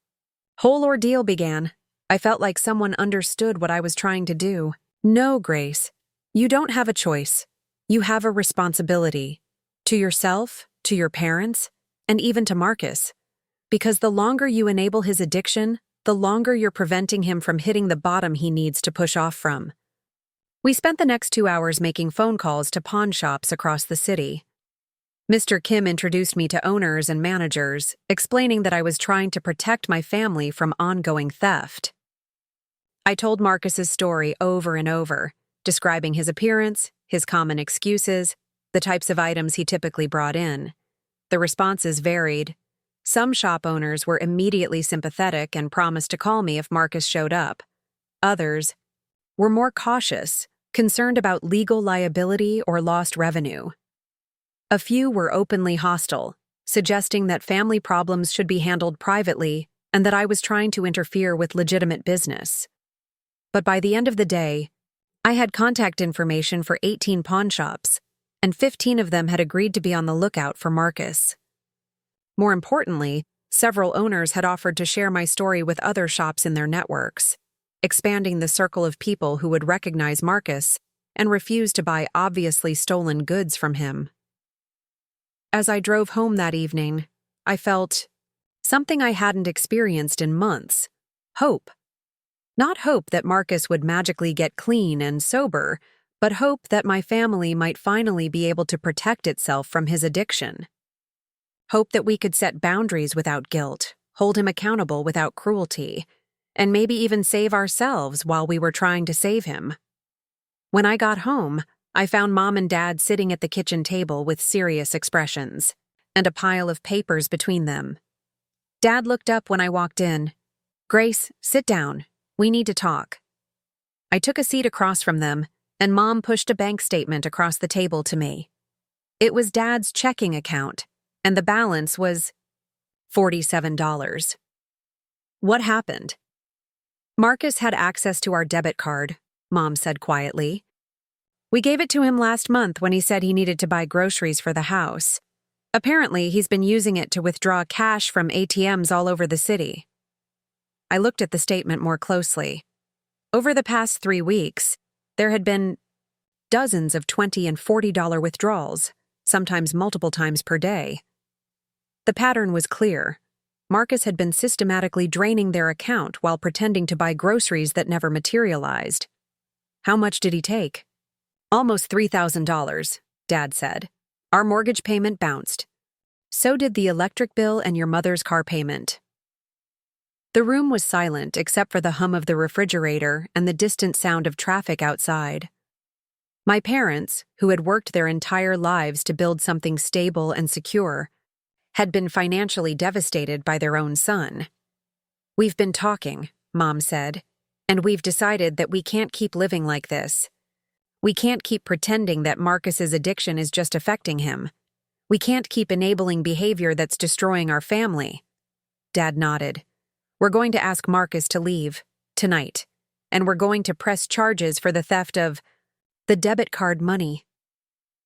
whole ordeal began, I felt like someone understood what I was trying to do. No, Grace, you don't have a choice. You have a responsibility. To yourself, to your parents, and even to Marcus. Because the longer you enable his addiction, the longer you're preventing him from hitting the bottom he needs to push off from. We spent the next 2 hours making phone calls to pawn shops across the city. Mr. Kim introduced me to owners and managers, explaining that I was trying to protect my family from ongoing theft. I told Marcus's story over and over, describing his appearance, his common excuses, the types of items he typically brought in. The responses varied. Some shop owners were immediately sympathetic and promised to call me if Marcus showed up. Others were more cautious, concerned about legal liability or lost revenue. A few were openly hostile, suggesting that family problems should be handled privately and that I was trying to interfere with legitimate business. But by the end of the day, I had contact information for 18 pawn shops, and 15 of them had agreed to be on the lookout for Marcus. More importantly, several owners had offered to share my story with other shops in their networks, expanding the circle of people who would recognize Marcus and refuse to buy obviously stolen goods from him. As I drove home that evening, I felt something I hadn't experienced in months: hope. Not hope that Marcus would magically get clean and sober, but hope that my family might finally be able to protect itself from his addiction. Hope that we could set boundaries without guilt, hold him accountable without cruelty, and maybe even save ourselves while we were trying to save him. When I got home, I found Mom and Dad sitting at the kitchen table with serious expressions, and a pile of papers between them. Dad looked up when I walked in. "Grace, sit down. We need to talk." I took a seat across from them, and Mom pushed a bank statement across the table to me. It was Dad's checking account, and the balance was $47. What happened? Marcus had access to our debit card, Mom said quietly. We gave it to him last month when he said he needed to buy groceries for the house. Apparently, he's been using it to withdraw cash from ATMs all over the city. I looked at the statement more closely. Over the past 3 weeks, there had been dozens of $20 and $40 withdrawals, sometimes multiple times per day. The pattern was clear. Marcus had been systematically draining their account while pretending to buy groceries that never materialized. How much did he take? Almost $3,000, Dad said. Our mortgage payment bounced. So did the electric bill and your mother's car payment. The room was silent except for the hum of the refrigerator and the distant sound of traffic outside. My parents, who had worked their entire lives to build something stable and secure, had been financially devastated by their own son. We've been talking, Mom said, and we've decided that we can't keep living like this. We can't keep pretending that Marcus's addiction is just affecting him. We can't keep enabling behavior that's destroying our family. Dad nodded. We're going to ask Marcus to leave, tonight, and we're going to press charges for the theft of the debit card money.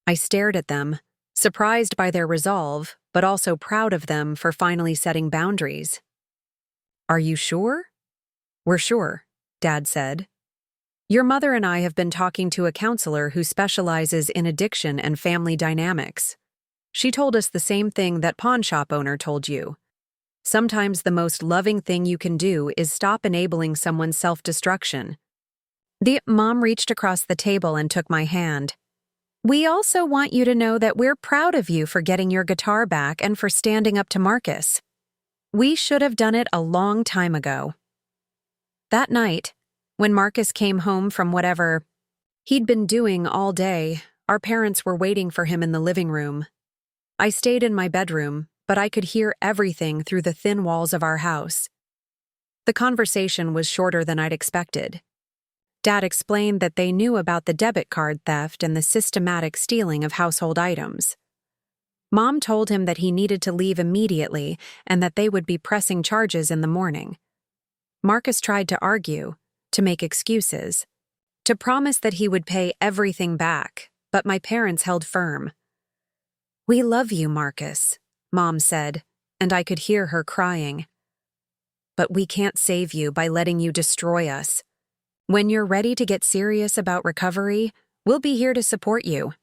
I stared at them, surprised by their resolve, but also proud of them for finally setting boundaries. Are you sure? We're sure, Dad said. Your mother and I have been talking to a counselor who specializes in addiction and family dynamics. She told us the same thing that pawn shop owner told you. Sometimes the most loving thing you can do is stop enabling someone's self-destruction. The mom reached across the table and took my hand. We also want you to know that we're proud of you for getting your guitar back and for standing up to Marcus. We should have done it a long time ago. That night, when Marcus came home from whatever he'd been doing all day, our parents were waiting for him in the living room. I stayed in my bedroom, but I could hear everything through the thin walls of our house. The conversation was shorter than I'd expected. Dad explained that they knew about the debit card theft and the systematic stealing of household items. Mom told him that he needed to leave immediately and that they would be pressing charges in the morning. Marcus tried to argue, to make excuses, to promise that he would pay everything back, but my parents held firm. We love you, Marcus, Mom said, and I could hear her crying. But we can't save you by letting you destroy us. When you're ready to get serious about recovery, we'll be here to support you.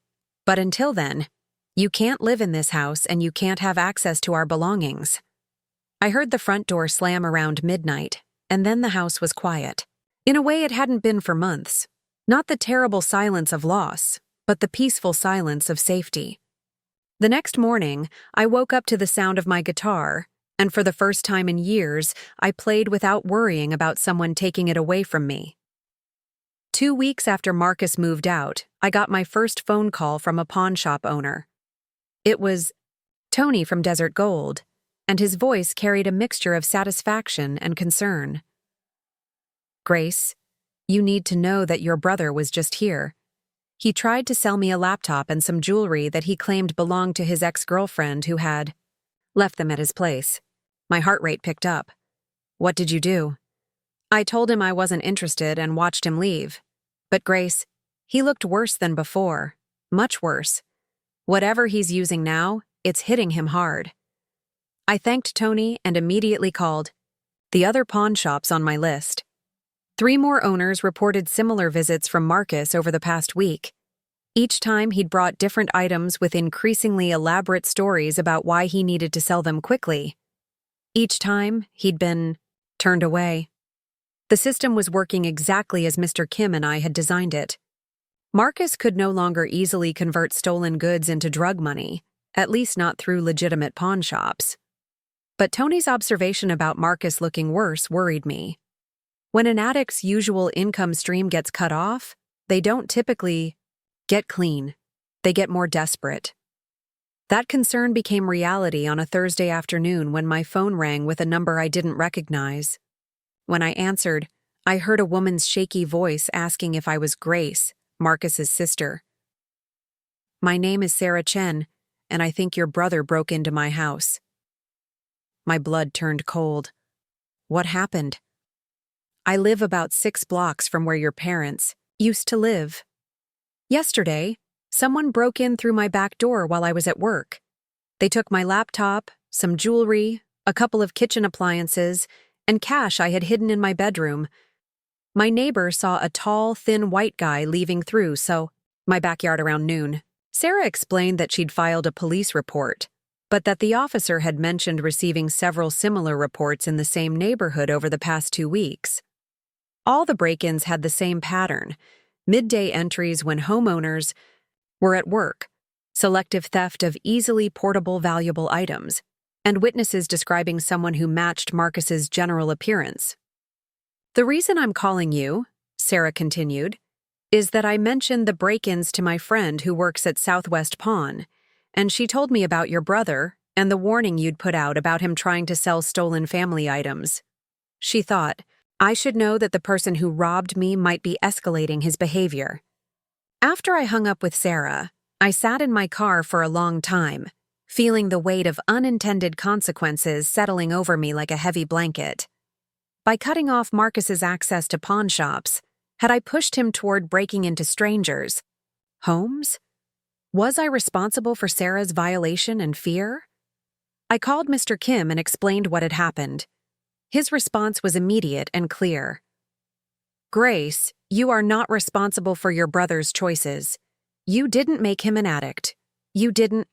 But until then, you can't live in this house and you can't have access to our belongings. I heard the front door slam around midnight, and then the house was quiet. In a way it hadn't been for months. Not the terrible silence of loss, but the peaceful silence of safety. The next morning, I woke up to the sound of my guitar, and for the first time in years, I played without worrying about someone taking it away from me. 2 weeks after Marcus moved out, I got my first phone call from a pawn shop owner. It was Tony from Desert Gold, and his voice carried a mixture of satisfaction and concern. Grace, you need to know that your brother was just here. He tried to sell me a laptop and some jewelry that he claimed belonged to his ex-girlfriend who had left them at his place. My heart rate picked up. What did you do? I told him I wasn't interested and watched him leave. But Grace, he looked worse than before. Much worse. Whatever he's using now, it's hitting him hard. I thanked Tony and immediately called the other pawn shops on my list. 3 more owners reported similar visits from Marcus over the past week. Each time he'd brought different items with increasingly elaborate stories about why he needed to sell them quickly. Each time, he'd been turned away. The system was working exactly as Mr. Kim and I had designed it. Marcus could no longer easily convert stolen goods into drug money, at least not through legitimate pawn shops. But Tony's observation about Marcus looking worse worried me. When an addict's usual income stream gets cut off, they don't typically get clean. They get more desperate. That concern became reality on a Thursday afternoon when my phone rang with a number I didn't recognize. When I answered, I heard a woman's shaky voice asking if I was Grace, Marcus's sister. My name is Sarah Chen, and I think your brother broke into my house. My blood turned cold. What happened? I live about 6 blocks from where your parents used to live. Yesterday, someone broke in through my back door while I was at work. They took my laptop, some jewelry, a couple of kitchen appliances, and cash I had hidden in my bedroom. My neighbor saw a tall, thin white guy leaving through my backyard around noon. Sarah explained that she'd filed a police report. but that the officer had mentioned receiving several similar reports in the same neighborhood over the past 2 weeks. All the break-ins had the same pattern: midday entries when homeowners were at work, selective theft of easily portable valuable items, and witnesses describing someone who matched Marcus's general appearance. "The reason I'm calling you," Sarah continued, "is that I mentioned the break-ins to my friend who works at Southwest Pawn, and she told me about your brother and the warning you'd put out about him trying to sell stolen family items. She thought, I should know that the person who robbed me might be escalating his behavior." After I hung up with Sarah, I sat in my car for a long time, feeling the weight of unintended consequences settling over me like a heavy blanket. By cutting off Marcus's access to pawn shops, had I pushed him toward breaking into strangers' homes? Was I responsible for Sarah's violation and fear? I called Mr. Kim and explained what had happened. His response was immediate and clear. "Grace, you are not responsible for your brother's choices. You didn't make him an addict. You didn't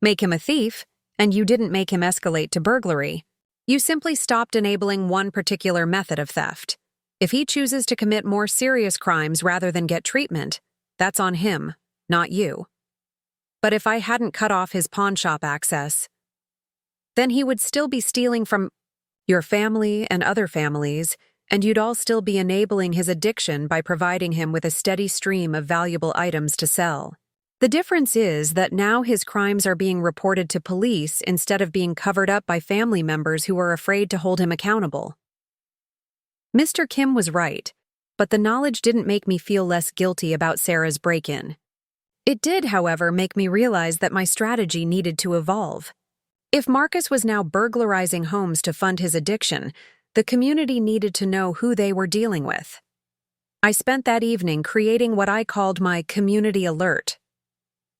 make him a thief, and you didn't make him escalate to burglary. You simply stopped enabling one particular method of theft. If he chooses to commit more serious crimes rather than get treatment, that's on him, not you. But if I hadn't cut off his pawn shop access, then he would still be stealing from your family and other families, and you'd all still be enabling his addiction by providing him with a steady stream of valuable items to sell. The difference is that now his crimes are being reported to police instead of being covered up by family members who are afraid to hold him accountable." Mr. Kim was right, but the knowledge didn't make me feel less guilty about Sarah's break-in. It did, however, make me realize that my strategy needed to evolve. If Marcus was now burglarizing homes to fund his addiction, the community needed to know who they were dealing with. I spent that evening creating what I called my community alert.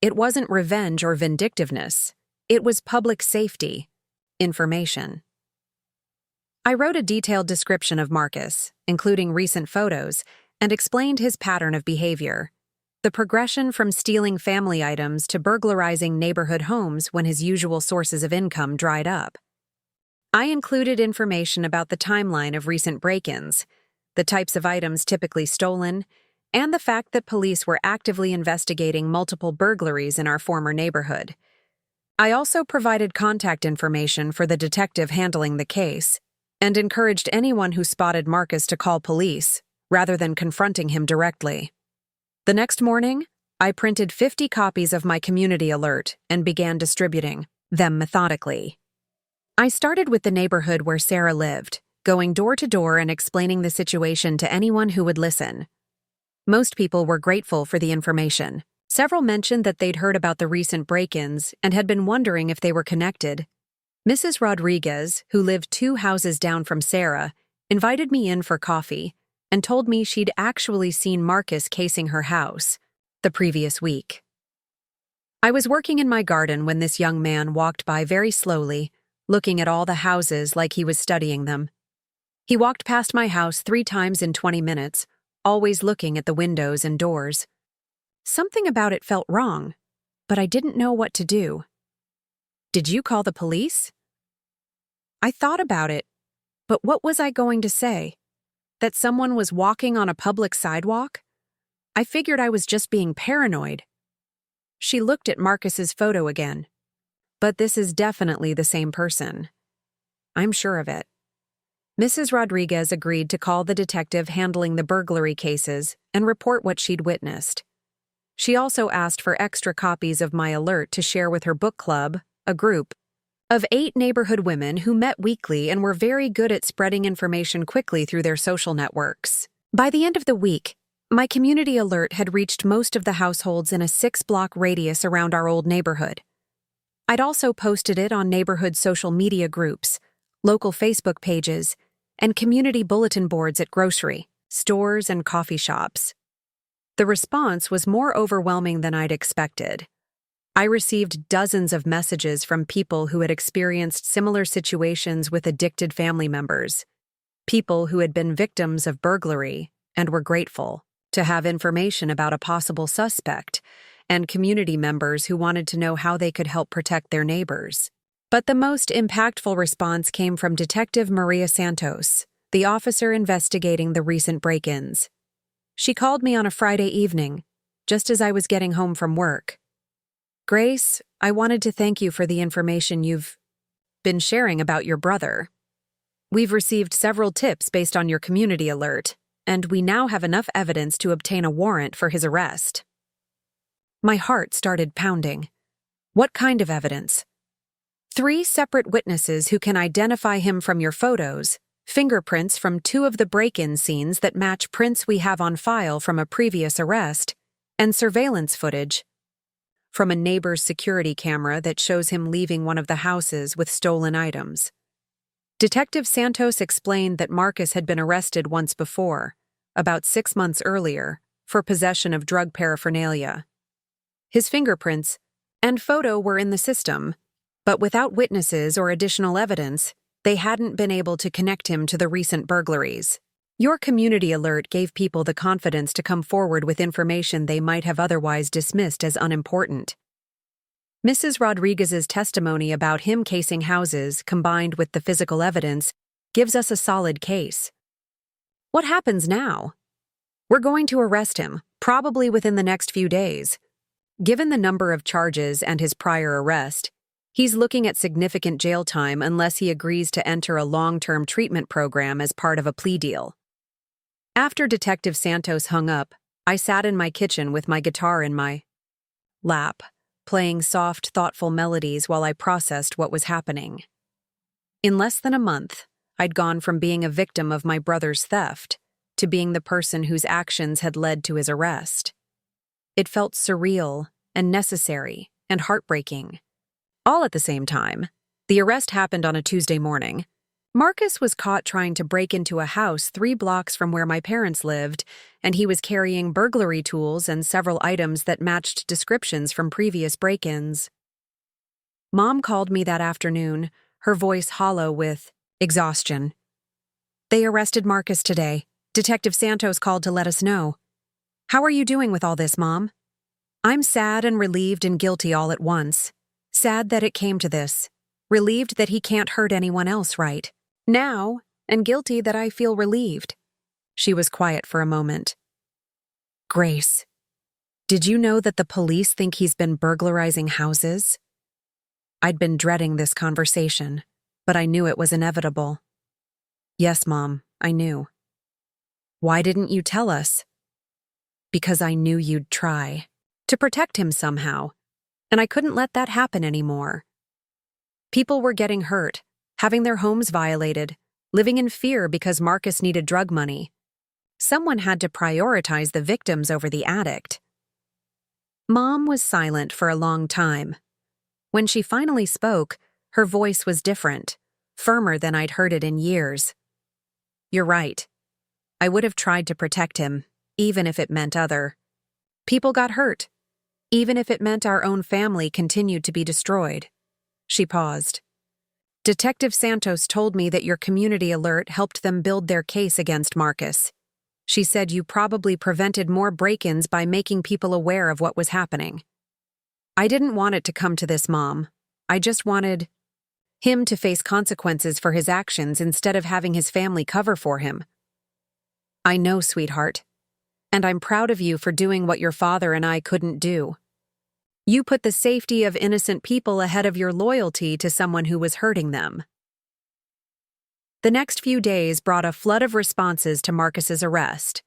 It wasn't revenge or vindictiveness. It was public safety information. I wrote a detailed description of Marcus, including recent photos, and explained his pattern of behavior. The progression from stealing family items to burglarizing neighborhood homes when his usual sources of income dried up. I included information about the timeline of recent break-ins, the types of items typically stolen, and the fact that police were actively investigating multiple burglaries in our former neighborhood. I also provided contact information for the detective handling the case, and encouraged anyone who spotted Marcus to call police, rather than confronting him directly. The next morning, I printed 50 copies of my community alert and began distributing them methodically. I started with the neighborhood where Sarah lived, going door to door and explaining the situation to anyone who would listen. Most people were grateful for the information. Several mentioned that they'd heard about the recent break-ins and had been wondering if they were connected. Mrs. Rodriguez, who lived 2 houses down from Sarah, invited me in for coffee and told me she'd actually seen Marcus casing her house the previous week. I was working in my garden when this young man walked by very slowly, looking at all the houses like he was studying them. He walked past my house 3 times in 20 minutes, always looking at the windows and doors. Something about it felt wrong, but I didn't know what to do. "Did you call the police?" I thought about it, but what was I going to say? That someone was walking on a public sidewalk? I figured I was just being paranoid. She looked at Marcus's photo again. But this is definitely the same person. I'm sure of it. Mrs. Rodriguez agreed to call the detective handling the burglary cases and report what she'd witnessed. She also asked for extra copies of my alert to share with her book club, a group of 8 neighborhood women who met weekly and were very good at spreading information quickly through their social networks. By the end of the week, my community alert had reached most of the households in a 6-block radius around our old neighborhood. I'd also posted it on neighborhood social media groups, local Facebook pages, and community bulletin boards at grocery, stores, and coffee shops. The response was more overwhelming than I'd expected. I received dozens of messages from people who had experienced similar situations with addicted family members, people who had been victims of burglary and were grateful to have information about a possible suspect, and community members who wanted to know how they could help protect their neighbors. But the most impactful response came from Detective Maria Santos, the officer investigating the recent break-ins. She called me on a Friday evening, just as I was getting home from work. "Grace, I wanted to thank you for the information you've been sharing about your brother. We've received several tips based on your community alert, and we now have enough evidence to obtain a warrant for his arrest." My heart started pounding. What kind of evidence? 3 separate witnesses who can identify him from your photos, fingerprints from 2 of the break-in scenes that match prints we have on file from a previous arrest, and surveillance footage from a neighbor's security camera that shows him leaving one of the houses with stolen items. Detective Santos explained that Marcus had been arrested once before, about 6 months earlier, for possession of drug paraphernalia. His fingerprints and photo were in the system, but without witnesses or additional evidence, they hadn't been able to connect him to the recent burglaries. Your community alert gave people the confidence to come forward with information they might have otherwise dismissed as unimportant. Mrs. Rodriguez's testimony about him casing houses, combined with the physical evidence, gives us a solid case. What happens now? We're going to arrest him, probably within the next few days. Given the number of charges and his prior arrest, he's looking at significant jail time unless he agrees to enter a long-term treatment program as part of a plea deal. After Detective Santos hung up, I sat in my kitchen with my guitar in my lap, playing soft, thoughtful melodies while I processed what was happening. In less than a month, I'd gone from being a victim of my brother's theft to being the person whose actions had led to his arrest. It felt surreal and necessary and heartbreaking. All at the same time, the arrest happened on a Tuesday morning. Marcus was caught trying to break into a house 3 blocks from where my parents lived, and he was carrying burglary tools and several items that matched descriptions from previous break-ins. Mom called me that afternoon, her voice hollow with exhaustion. "They arrested Marcus today. Detective Santos called to let us know. How are you doing with all this, Mom?" I'm sad and relieved and guilty all at once. Sad that it came to this. Relieved that he can't hurt anyone else, right? Now, and guilty that I feel relieved. She was quiet for a moment. "Grace, did you know that the police think he's been burglarizing houses?" I'd been dreading this conversation, but I knew it was inevitable. "Yes, Mom, I knew." "Why didn't you tell us?" "Because I knew you'd try. To protect him somehow. And I couldn't let that happen anymore. People were getting hurt, having their homes violated, living in fear because Marcus needed drug money. Someone had to prioritize the victims over the addict." Mom was silent for a long time. When she finally spoke, her voice was different, firmer than I'd heard it in years. "You're right. I would have tried to protect him, even if it meant other. People got hurt, even if it meant our own family continued to be destroyed." She paused. "Detective Santos told me that your community alert helped them build their case against Marcus. She said you probably prevented more break-ins by making people aware of what was happening. I didn't want it to come to this, Mom. I just wanted him to face consequences for his actions instead of having his family cover for him." "I know, sweetheart. And I'm proud of you for doing what your father and I couldn't do. You put the safety of innocent people ahead of your loyalty to someone who was hurting them." The next few days brought a flood of responses to Marcus's arrest.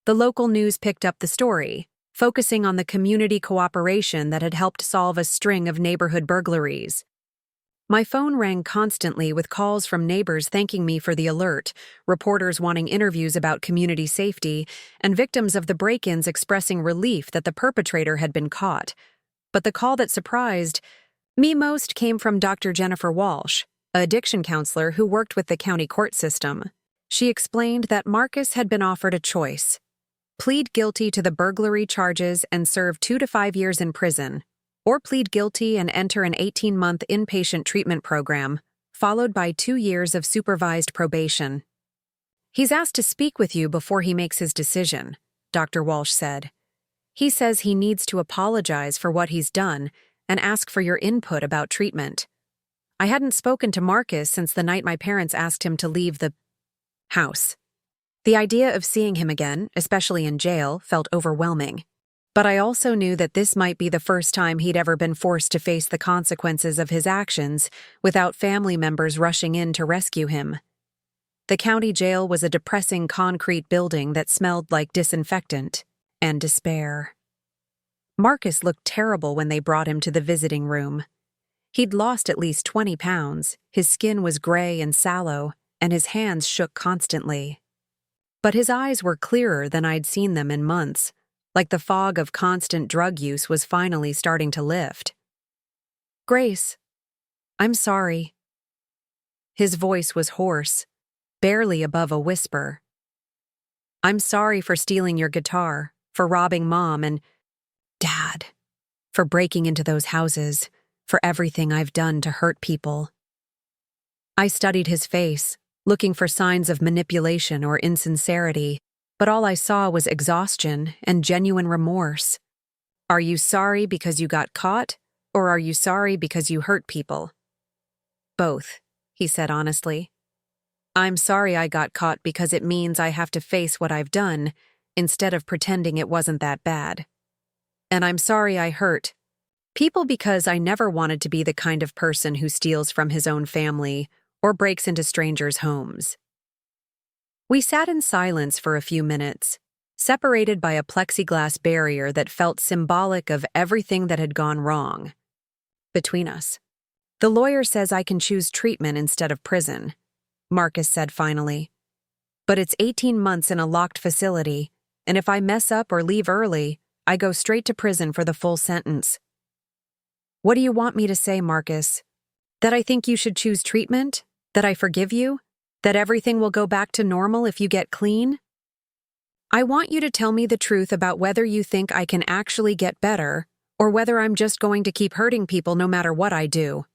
The local news picked up the story, focusing on the community cooperation that had helped solve a string of neighborhood burglaries. My phone rang constantly with calls from neighbors thanking me for the alert, reporters wanting interviews about community safety, and victims of the break-ins expressing relief that the perpetrator had been caught. But the call that surprised me most came from Dr. Jennifer Walsh, an addiction counselor who worked with the county court system. She explained that Marcus had been offered a choice: plead guilty to the burglary charges and serve 2 to 5 years in prison, or plead guilty and enter an 18-month inpatient treatment program, followed by 2 years of supervised probation. "He's asked to speak with you before he makes his decision," Dr. Walsh said. He says he needs to apologize for what he's done and ask for your input about treatment. I hadn't spoken to Marcus since the night my parents asked him to leave the house. The idea of seeing him again, especially in jail, felt overwhelming. But I also knew that this might be the first time he'd ever been forced to face the consequences of his actions without family members rushing in to rescue him. The county jail was a depressing concrete building that smelled like disinfectant and despair. Marcus looked terrible when they brought him to the visiting room. He'd lost at least 20 pounds, his skin was gray and sallow, and his hands shook constantly. But his eyes were clearer than I'd seen them in months, like the fog of constant drug use was finally starting to lift. "Grace, I'm sorry." His voice was hoarse, barely above a whisper. "I'm sorry for stealing your guitar, for robbing Mom and Dad, for breaking into those houses, for everything I've done to hurt people." I studied his face, looking for signs of manipulation or insincerity, but all I saw was exhaustion and genuine remorse. "Are you sorry because you got caught, or are you sorry because you hurt people?" "Both," he said honestly. "I'm sorry I got caught because it means I have to face what I've done, instead of pretending it wasn't that bad. And I'm sorry I hurt people because I never wanted to be the kind of person who steals from his own family or breaks into strangers' homes." We sat in silence for a few minutes, separated by a plexiglass barrier that felt symbolic of everything that had gone wrong between us. "The lawyer says I can choose treatment instead of prison," Marcus said finally. "But it's 18 months in a locked facility, and if I mess up or leave early, I go straight to prison for the full sentence." "What do you want me to say, Marcus? That I think you should choose treatment? That I forgive you? That everything will go back to normal if you get clean? I want you to tell me the truth about whether you think I can actually get better, or whether I'm just going to keep hurting people no matter what I do."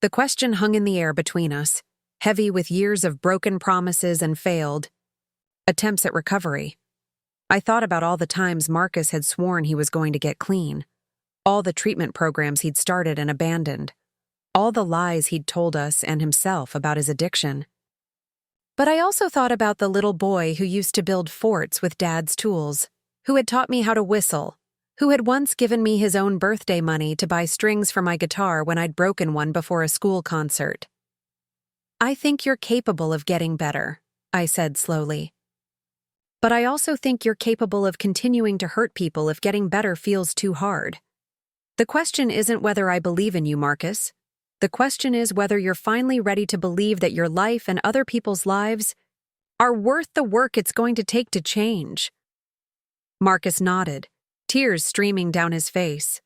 The question hung in the air between us, heavy with years of broken promises and failed attempts at recovery. I thought about all the times Marcus had sworn he was going to get clean, all the treatment programs he'd started and abandoned, all the lies he'd told us and himself about his addiction. But I also thought about the little boy who used to build forts with Dad's tools, who had taught me how to whistle, who had once given me his own birthday money to buy strings for my guitar when I'd broken one before a school concert. "I think you're capable of getting better," I said slowly. "But I also think you're capable of continuing to hurt people if getting better feels too hard. The question isn't whether I believe in you, Marcus. The question is whether you're finally ready to believe that your life and other people's lives are worth the work it's going to take to change." Marcus nodded, tears streaming down his face.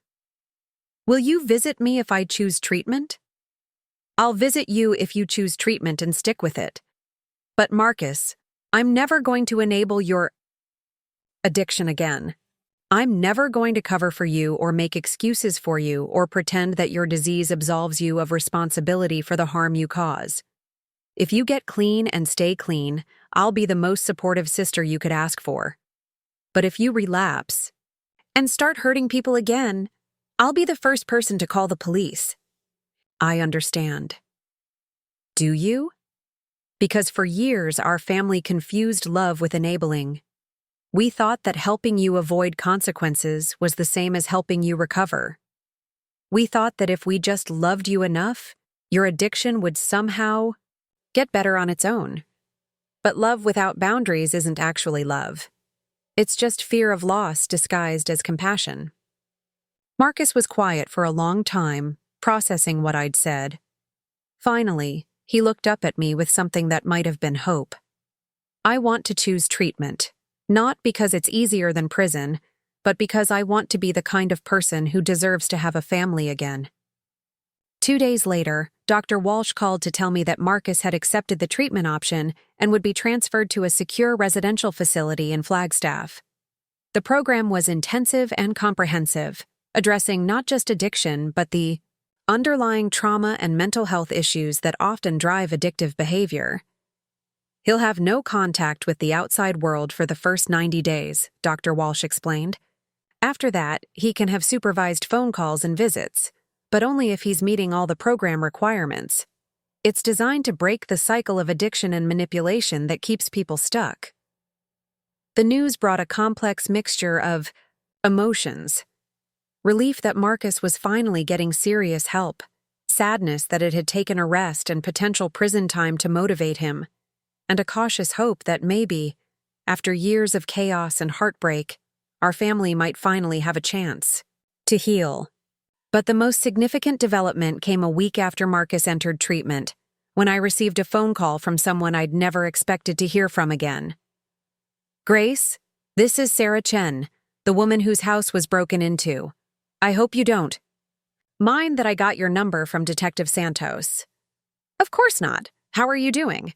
"Will you visit me if I choose treatment?" "I'll visit you if you choose treatment and stick with it. But Marcus, I'm never going to enable your addiction again. I'm never going to cover for you or make excuses for you or pretend that your disease absolves you of responsibility for the harm you cause. If you get clean and stay clean, I'll be the most supportive sister you could ask for. But if you relapse and start hurting people again, I'll be the first person to call the police." "I understand." "Do you?" Because for years our family confused love with enabling. We thought that helping you avoid consequences was the same as helping you recover. We thought that if we just loved you enough, your addiction would somehow get better on its own. But love without boundaries isn't actually love. It's just fear of loss disguised as compassion. Marcus was quiet for a long time, processing what I'd said. Finally, he looked up at me with something that might have been hope. "I want to choose treatment. Not because it's easier than prison, but because I want to be the kind of person who deserves to have a family again." 2 days later, Dr. Walsh called to tell me that Marcus had accepted the treatment option and would be transferred to a secure residential facility in Flagstaff. The program was intensive and comprehensive, addressing not just addiction but the underlying trauma and mental health issues that often drive addictive behavior. "He'll have no contact with the outside world for the first 90 days, Dr. Walsh explained. After that, he can have supervised phone calls and visits, but only if he's meeting all the program requirements. It's designed to break the cycle of addiction and manipulation that keeps people stuck. The news brought a complex mixture of emotions: relief that Marcus was finally getting serious help, sadness that it had taken arrest and potential prison time to motivate him, and a cautious hope that maybe, after years of chaos and heartbreak, our family might finally have a chance to heal. But the most significant development came a week after Marcus entered treatment, when I received a phone call from someone I'd never expected to hear from again. "Grace, this is Sarah Chen, the woman whose house was broken into. I hope you don't mind that I got your number from Detective Santos." "Of course not. How are you doing?"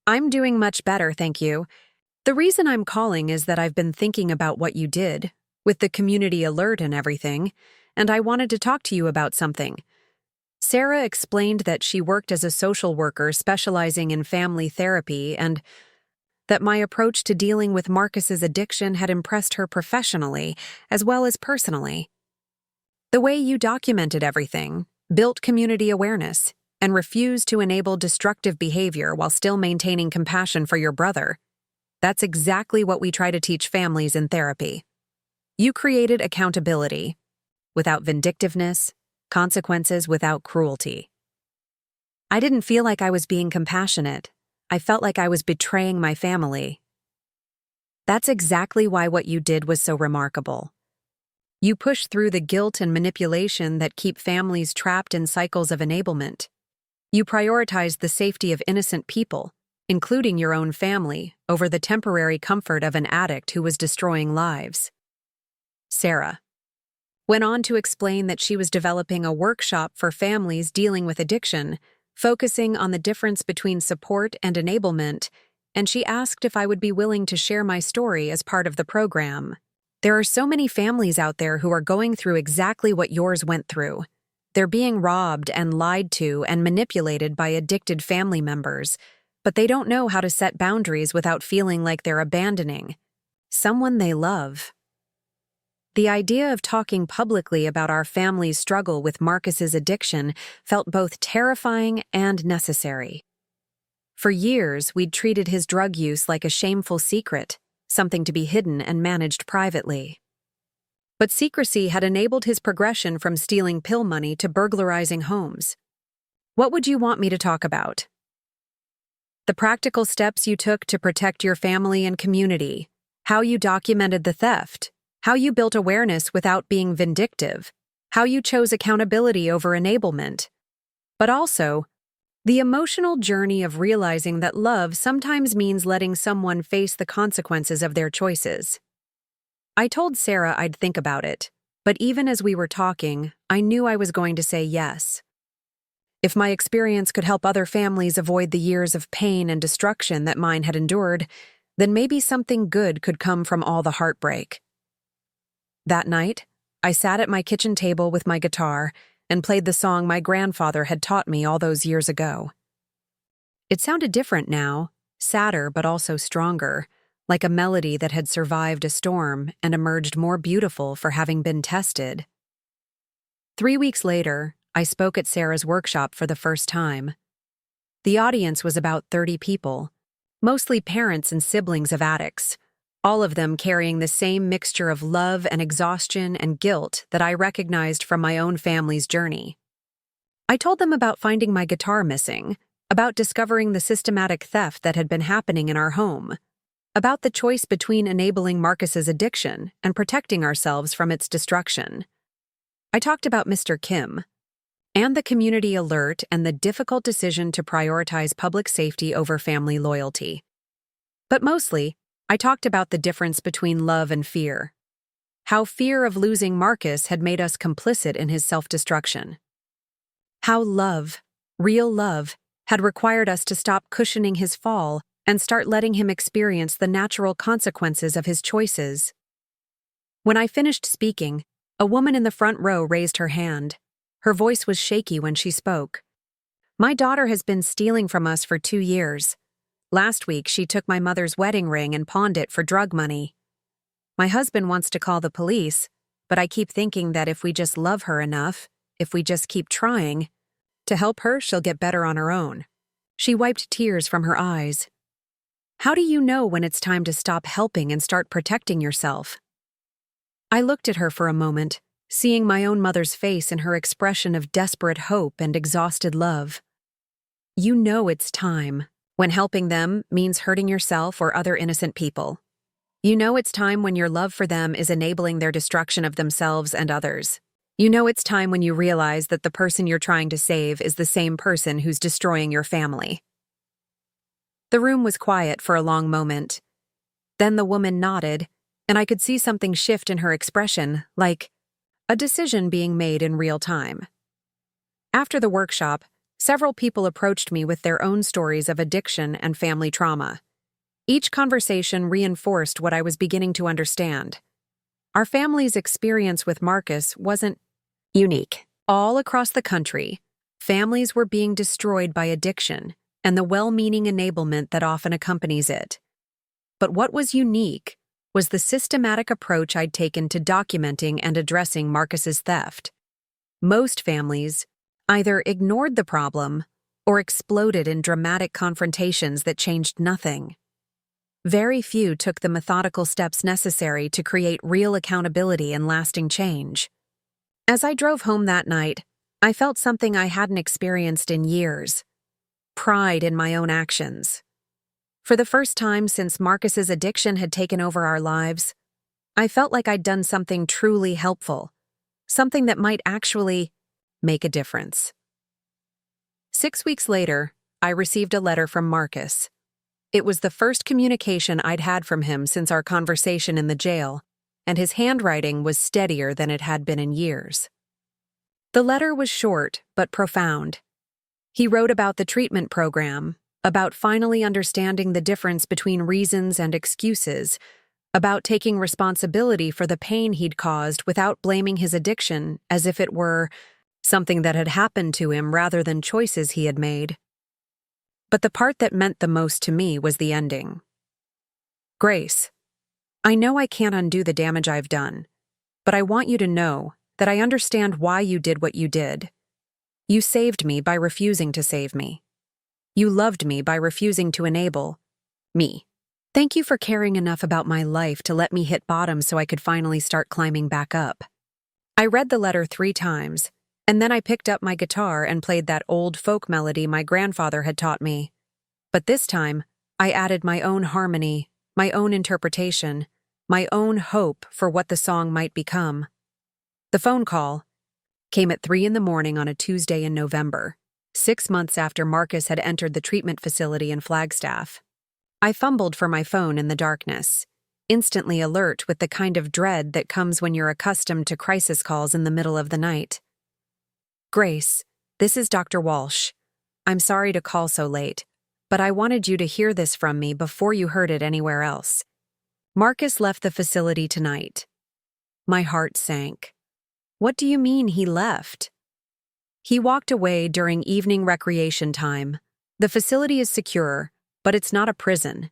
"I'm doing much better, thank you. The reason I'm calling is that I've been thinking about what you did, with the community alert and everything, and I wanted to talk to you about something." Sarah explained that she worked as a social worker specializing in family therapy and that my approach to dealing with Marcus's addiction had impressed her professionally as well as personally. "The way you documented everything, built community awareness, and refused to enable destructive behavior while still maintaining compassion for your brother. That's exactly what we try to teach families in therapy. You created accountability, without vindictiveness, consequences without cruelty." I didn't feel like I was being compassionate. I felt like I was betraying my family. That's exactly why what you did was so remarkable. You pushed through the guilt and manipulation that keep families trapped in cycles of enablement. You prioritized the safety of innocent people, including your own family, over the temporary comfort of an addict who was destroying lives. Sarah went on to explain that she was developing a workshop for families dealing with addiction, focusing on the difference between support and enablement, and she asked if I would be willing to share my story as part of the program. There are so many families out there who are going through exactly what yours went through. They're being robbed and lied to and manipulated by addicted family members, but they don't know how to set boundaries without feeling like they're abandoning someone they love. The idea of talking publicly about our family's struggle with Marcus's addiction felt both terrifying and necessary. For years, we'd treated his drug use like a shameful secret, something to be hidden and managed privately. But secrecy had enabled his progression from stealing pill money to burglarizing homes. What would you want me to talk about? The practical steps you took to protect your family and community, how you documented the theft, how you built awareness without being vindictive, how you chose accountability over enablement, but also the emotional journey of realizing that love sometimes means letting someone face the consequences of their choices. I told Sarah I'd think about it, but even as we were talking, I knew I was going to say yes. If my experience could help other families avoid the years of pain and destruction that mine had endured, then maybe something good could come from all the heartbreak. That night, I sat at my kitchen table with my guitar and played the song my grandfather had taught me all those years ago. It sounded different now, sadder but also stronger, like a melody that had survived a storm and emerged more beautiful for having been tested. 3 weeks later, I spoke at Sarah's workshop for the first time. The audience was about 30 people, mostly parents and siblings of addicts, all of them carrying the same mixture of love and exhaustion and guilt that I recognized from my own family's journey. I told them about finding my guitar missing, about discovering the systematic theft that had been happening in our home, about the choice between enabling Marcus's addiction and protecting ourselves from its destruction. I talked about Mr. Kim, and the community alert and the difficult decision to prioritize public safety over family loyalty. But mostly, I talked about the difference between love and fear. How fear of losing Marcus had made us complicit in his self-destruction. How love, real love, had required us to stop cushioning his fall and start letting him experience the natural consequences of his choices. When I finished speaking, a woman in the front row raised her hand. Her voice was shaky when she spoke. "My daughter has been stealing from us for 2 years. Last week, she took my mother's wedding ring and pawned it for drug money." My husband wants to call the police, but I keep thinking that if we just love her enough, if we just keep trying to help her, she'll get better on her own." She wiped tears from her eyes. "How do you know when it's time to stop helping and start protecting yourself?" I looked at her for a moment, seeing my own mother's face in her expression of desperate hope and exhausted love. "You know it's time when helping them means hurting yourself or other innocent people. You know it's time when your love for them is enabling their destruction of themselves and others. You know it's time when you realize that the person you're trying to save is the same person who's destroying your family." The room was quiet for a long moment. Then the woman nodded, and I could see something shift in her expression, like a decision being made in real time. After the workshop, several people approached me with their own stories of addiction and family trauma. Each conversation reinforced what I was beginning to understand. Our family's experience with Marcus wasn't unique. All across the country, families were being destroyed by addiction and the well-meaning enablement that often accompanies it. But what was unique was the systematic approach I'd taken to documenting and addressing Marcus's theft. Most families either ignored the problem or exploded in dramatic confrontations that changed nothing. Very few took the methodical steps necessary to create real accountability and lasting change. As I drove home that night, I felt something I hadn't experienced in years: pride in my own actions. For the first time since Marcus's addiction had taken over our lives, I felt like I'd done something truly helpful, something that might actually make a difference. 6 weeks later, I received a letter from Marcus. It was the first communication I'd had from him since our conversation in the jail, and his handwriting was steadier than it had been in years. The letter was short but profound. He wrote about the treatment program, about finally understanding the difference between reasons and excuses, about taking responsibility for the pain he'd caused without blaming his addiction as if it were something that had happened to him rather than choices he had made. But the part that meant the most to me was the ending. "Grace, I know I can't undo the damage I've done, but I want you to know that I understand why you did what you did. You saved me by refusing to save me. You loved me by refusing to enable me. Thank you for caring enough about my life to let me hit bottom so I could finally start climbing back up." I read the letter 3 times, and then I picked up my guitar and played that old folk melody my grandfather had taught me. But this time, I added my own harmony, my own interpretation, my own hope for what the song might become. The phone call came at 3 a.m. on a Tuesday in November, 6 months after Marcus had entered the treatment facility in Flagstaff. I fumbled for my phone in the darkness, instantly alert with the kind of dread that comes when you're accustomed to crisis calls in the middle of the night. "Grace, this is Dr. Walsh. I'm sorry to call so late, but I wanted you to hear this from me before you heard it anywhere else. Marcus left the facility tonight." My heart sank. "What do you mean he left?" "He walked away during evening recreation time. The facility is secure, but it's not a prison.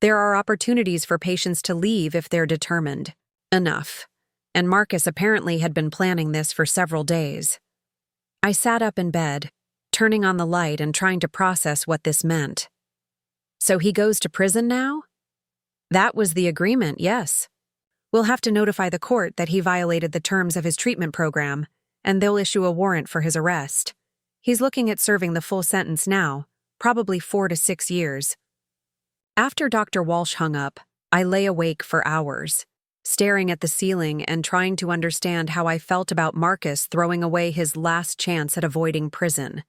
There are opportunities for patients to leave if they're determined enough, and Marcus apparently had been planning this for several days." I sat up in bed, turning on the light and trying to process what this meant. "So he goes to prison now?" "That was the agreement, yes. We'll have to notify the court that he violated the terms of his treatment program, and they'll issue a warrant for his arrest. He's looking at serving the full sentence now, probably 4 to 6 years. After Dr. Walsh hung up, I lay awake for hours, staring at the ceiling and trying to understand how I felt about Marcus throwing away his last chance at avoiding prison.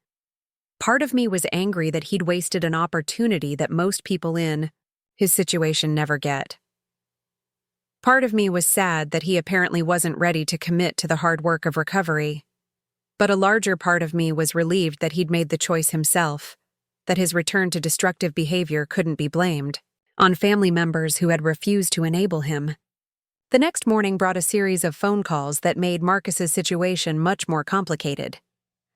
Part of me was angry that he'd wasted an opportunity that most people in his situation never get. Part of me was sad that he apparently wasn't ready to commit to the hard work of recovery. But a larger part of me was relieved that he'd made the choice himself, that his return to destructive behavior couldn't be blamed on family members who had refused to enable him. The next morning brought a series of phone calls that made Marcus's situation much more complicated.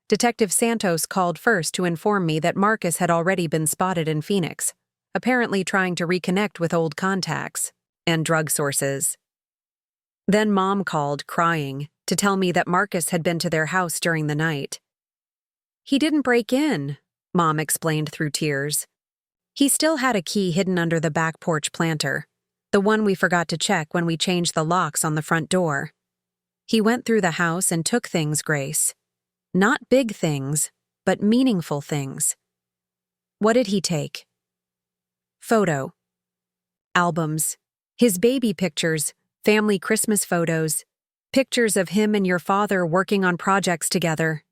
Detective Santos called first to inform me that Marcus had already been spotted in Phoenix, apparently trying to reconnect with old contacts and drug sources. Then Mom called, crying, to tell me that Marcus had been to their house during the night. "He didn't break in," Mom explained through tears. "He still had a key hidden under the back porch planter, the one we forgot to check when we changed the locks on the front door. He went through the house and took things, Grace. Not big things, but meaningful things." "What did he take?" "Photo albums. His baby pictures, family Christmas photos, pictures of him and your father working on projects together.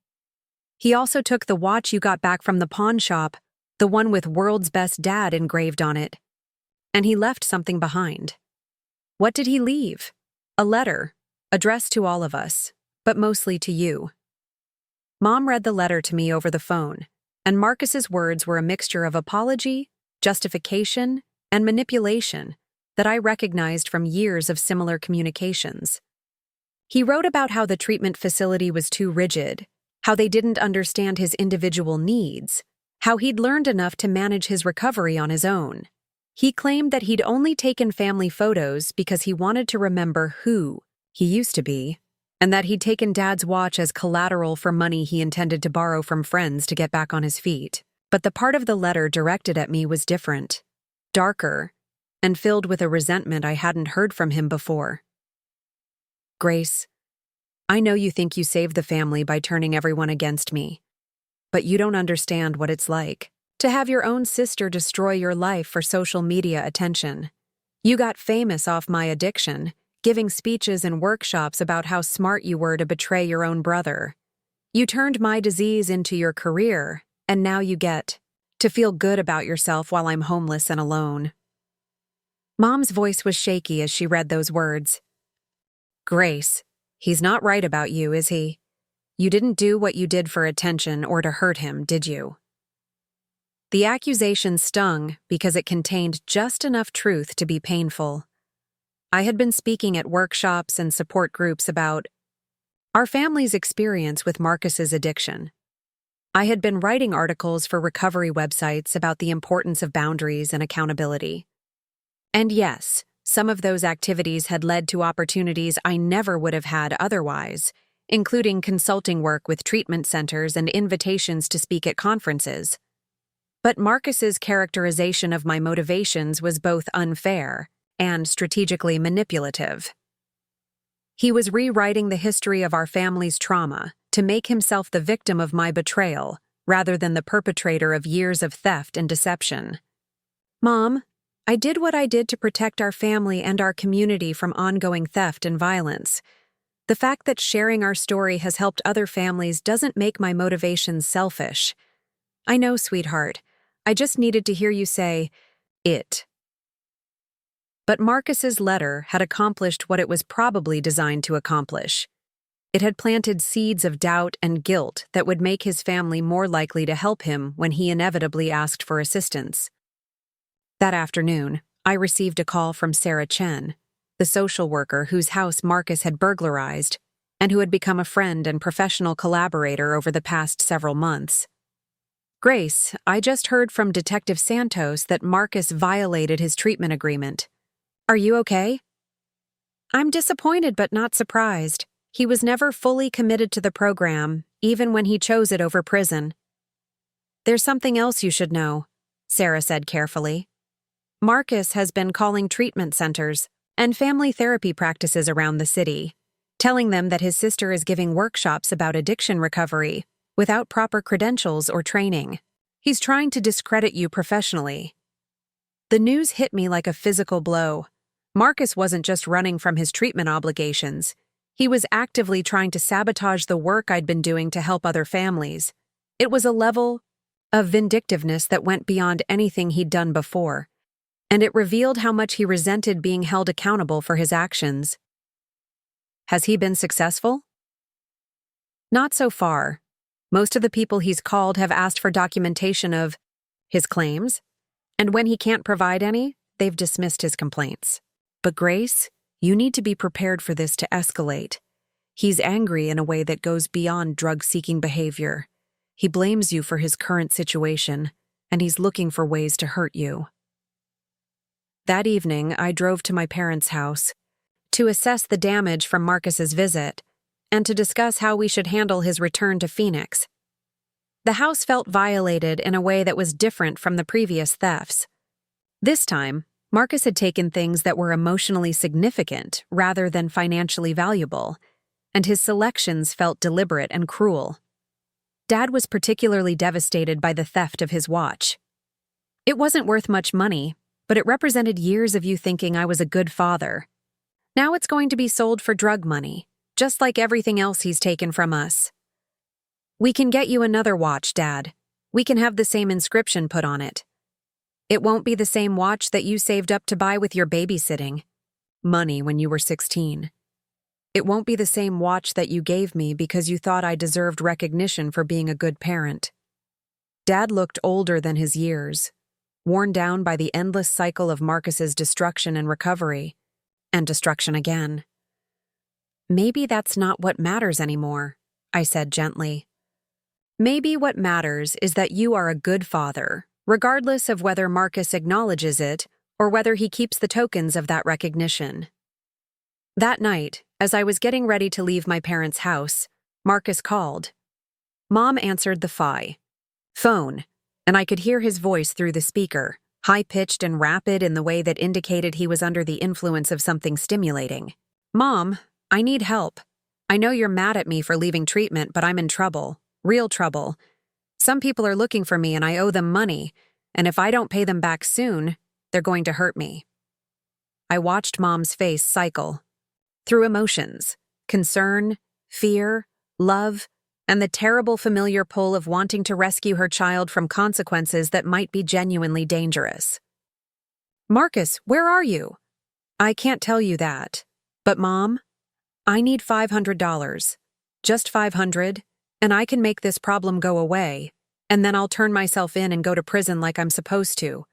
He also took the watch you got back from the pawn shop, the one with World's Best Dad engraved on it. And he left something behind." "What did he leave?" "A letter, addressed to all of us, but mostly to you." Mom read the letter to me over the phone, and Marcus's words were a mixture of apology, justification, and manipulation that I recognized from years of similar communications. He wrote about how the treatment facility was too rigid, how they didn't understand his individual needs, how he'd learned enough to manage his recovery on his own. He claimed that he'd only taken family photos because he wanted to remember who he used to be, and that he'd taken Dad's watch as collateral for money he intended to borrow from friends to get back on his feet. But the part of the letter directed at me was different, darker, and filled with a resentment I hadn't heard from him before. "Grace, I know you think you saved the family by turning everyone against me, but you don't understand what it's like to have your own sister destroy your life for social media attention. You got famous off my addiction, giving speeches and workshops about how smart you were to betray your own brother. You turned my disease into your career, and now you get to feel good about yourself while I'm homeless and alone." Mom's voice was shaky as she read those words. "Grace, he's not right about you, is he? You didn't do what you did for attention or to hurt him, did you?" The accusation stung because it contained just enough truth to be painful. I had been speaking at workshops and support groups about our family's experience with Marcus's addiction. I had been writing articles for recovery websites about the importance of boundaries and accountability. And yes, some of those activities had led to opportunities I never would have had otherwise, including consulting work with treatment centers and invitations to speak at conferences. But Marcus's characterization of my motivations was both unfair and strategically manipulative. He was rewriting the history of our family's trauma to make himself the victim of my betrayal rather than the perpetrator of years of theft and deception. "Mom, I did what I did to protect our family and our community from ongoing theft and violence. The fact that sharing our story has helped other families doesn't make my motivations selfish. I know, sweetheart. I just needed to hear you say, it." But Marcus's letter had accomplished what it was probably designed to accomplish. It had planted seeds of doubt and guilt that would make his family more likely to help him when he inevitably asked for assistance. That afternoon, I received a call from Sarah Chen, the social worker whose house Marcus had burglarized and who had become a friend and professional collaborator over the past several months. "Grace, I just heard from Detective Santos that Marcus violated his treatment agreement. Are you okay?" "I'm disappointed but not surprised. He was never fully committed to the program, even when he chose it over prison." "There's something else you should know," Sarah said carefully. "Marcus has been calling treatment centers and family therapy practices around the city, telling them that his sister is giving workshops about addiction recovery without proper credentials or training. He's trying to discredit you professionally." The news hit me like a physical blow. Marcus wasn't just running from his treatment obligations. He was actively trying to sabotage the work I'd been doing to help other families. It was a level of vindictiveness that went beyond anything he'd done before, and it revealed how much he resented being held accountable for his actions. Has he been successful? Not so far. Most of the people he's called have asked for documentation of his claims, and when he can't provide any, they've dismissed his complaints. But Grace, you need to be prepared for this to escalate. He's angry in a way that goes beyond drug-seeking behavior. He blames you for his current situation, and he's looking for ways to hurt you. That evening, I drove to my parents' house, to assess the damage from Marcus's visit, and to discuss how we should handle his return to Phoenix. The house felt violated in a way that was different from the previous thefts. This time, Marcus had taken things that were emotionally significant rather than financially valuable, and his selections felt deliberate and cruel. Dad was particularly devastated by the theft of his watch. It wasn't worth much money, but it represented years of you thinking I was a good father. Now it's going to be sold for drug money, just like everything else he's taken from us. We can get you another watch, Dad. We can have the same inscription put on it. It won't be the same watch that you saved up to buy with your babysitting money when you were 16. It won't be the same watch that you gave me because you thought I deserved recognition for being a good parent. Dad looked older than his years, worn down by the endless cycle of Marcus's destruction and recovery, and destruction again. Maybe that's not what matters anymore, I said gently. Maybe what matters is that you are a good father, regardless of whether Marcus acknowledges it or whether he keeps the tokens of that recognition. That night, as I was getting ready to leave my parents' house, Marcus called. Mom answered the phone, and I could hear his voice through the speaker, high-pitched and rapid in the way that indicated he was under the influence of something stimulating. Mom, I need help. I know you're mad at me for leaving treatment, but I'm in trouble. Real trouble. Some people are looking for me and I owe them money, and if I don't pay them back soon, they're going to hurt me. I watched Mom's face cycle through emotions, concern, fear, love, and the terrible familiar pull of wanting to rescue her child from consequences that might be genuinely dangerous. Marcus, where are you? I can't tell you that. But Mom, I need $500. Just $500, and I can make this problem go away, and then I'll turn myself in and go to prison like I'm supposed to.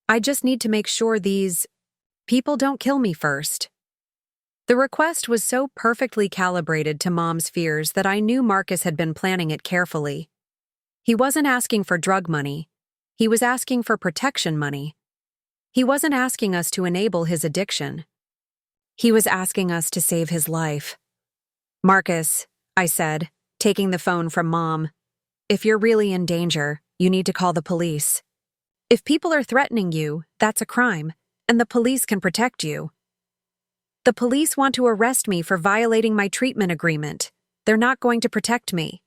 I just need to make sure these people don't kill me first. The request was so perfectly calibrated to Mom's fears that I knew Marcus had been planning it carefully. He wasn't asking for drug money. He was asking for protection money. He wasn't asking us to enable his addiction. He was asking us to save his life. Marcus, I said, taking the phone from Mom, if you're really in danger, you need to call the police. If people are threatening you, that's a crime, and the police can protect you. The police want to arrest me for violating my treatment agreement. They're not going to protect me.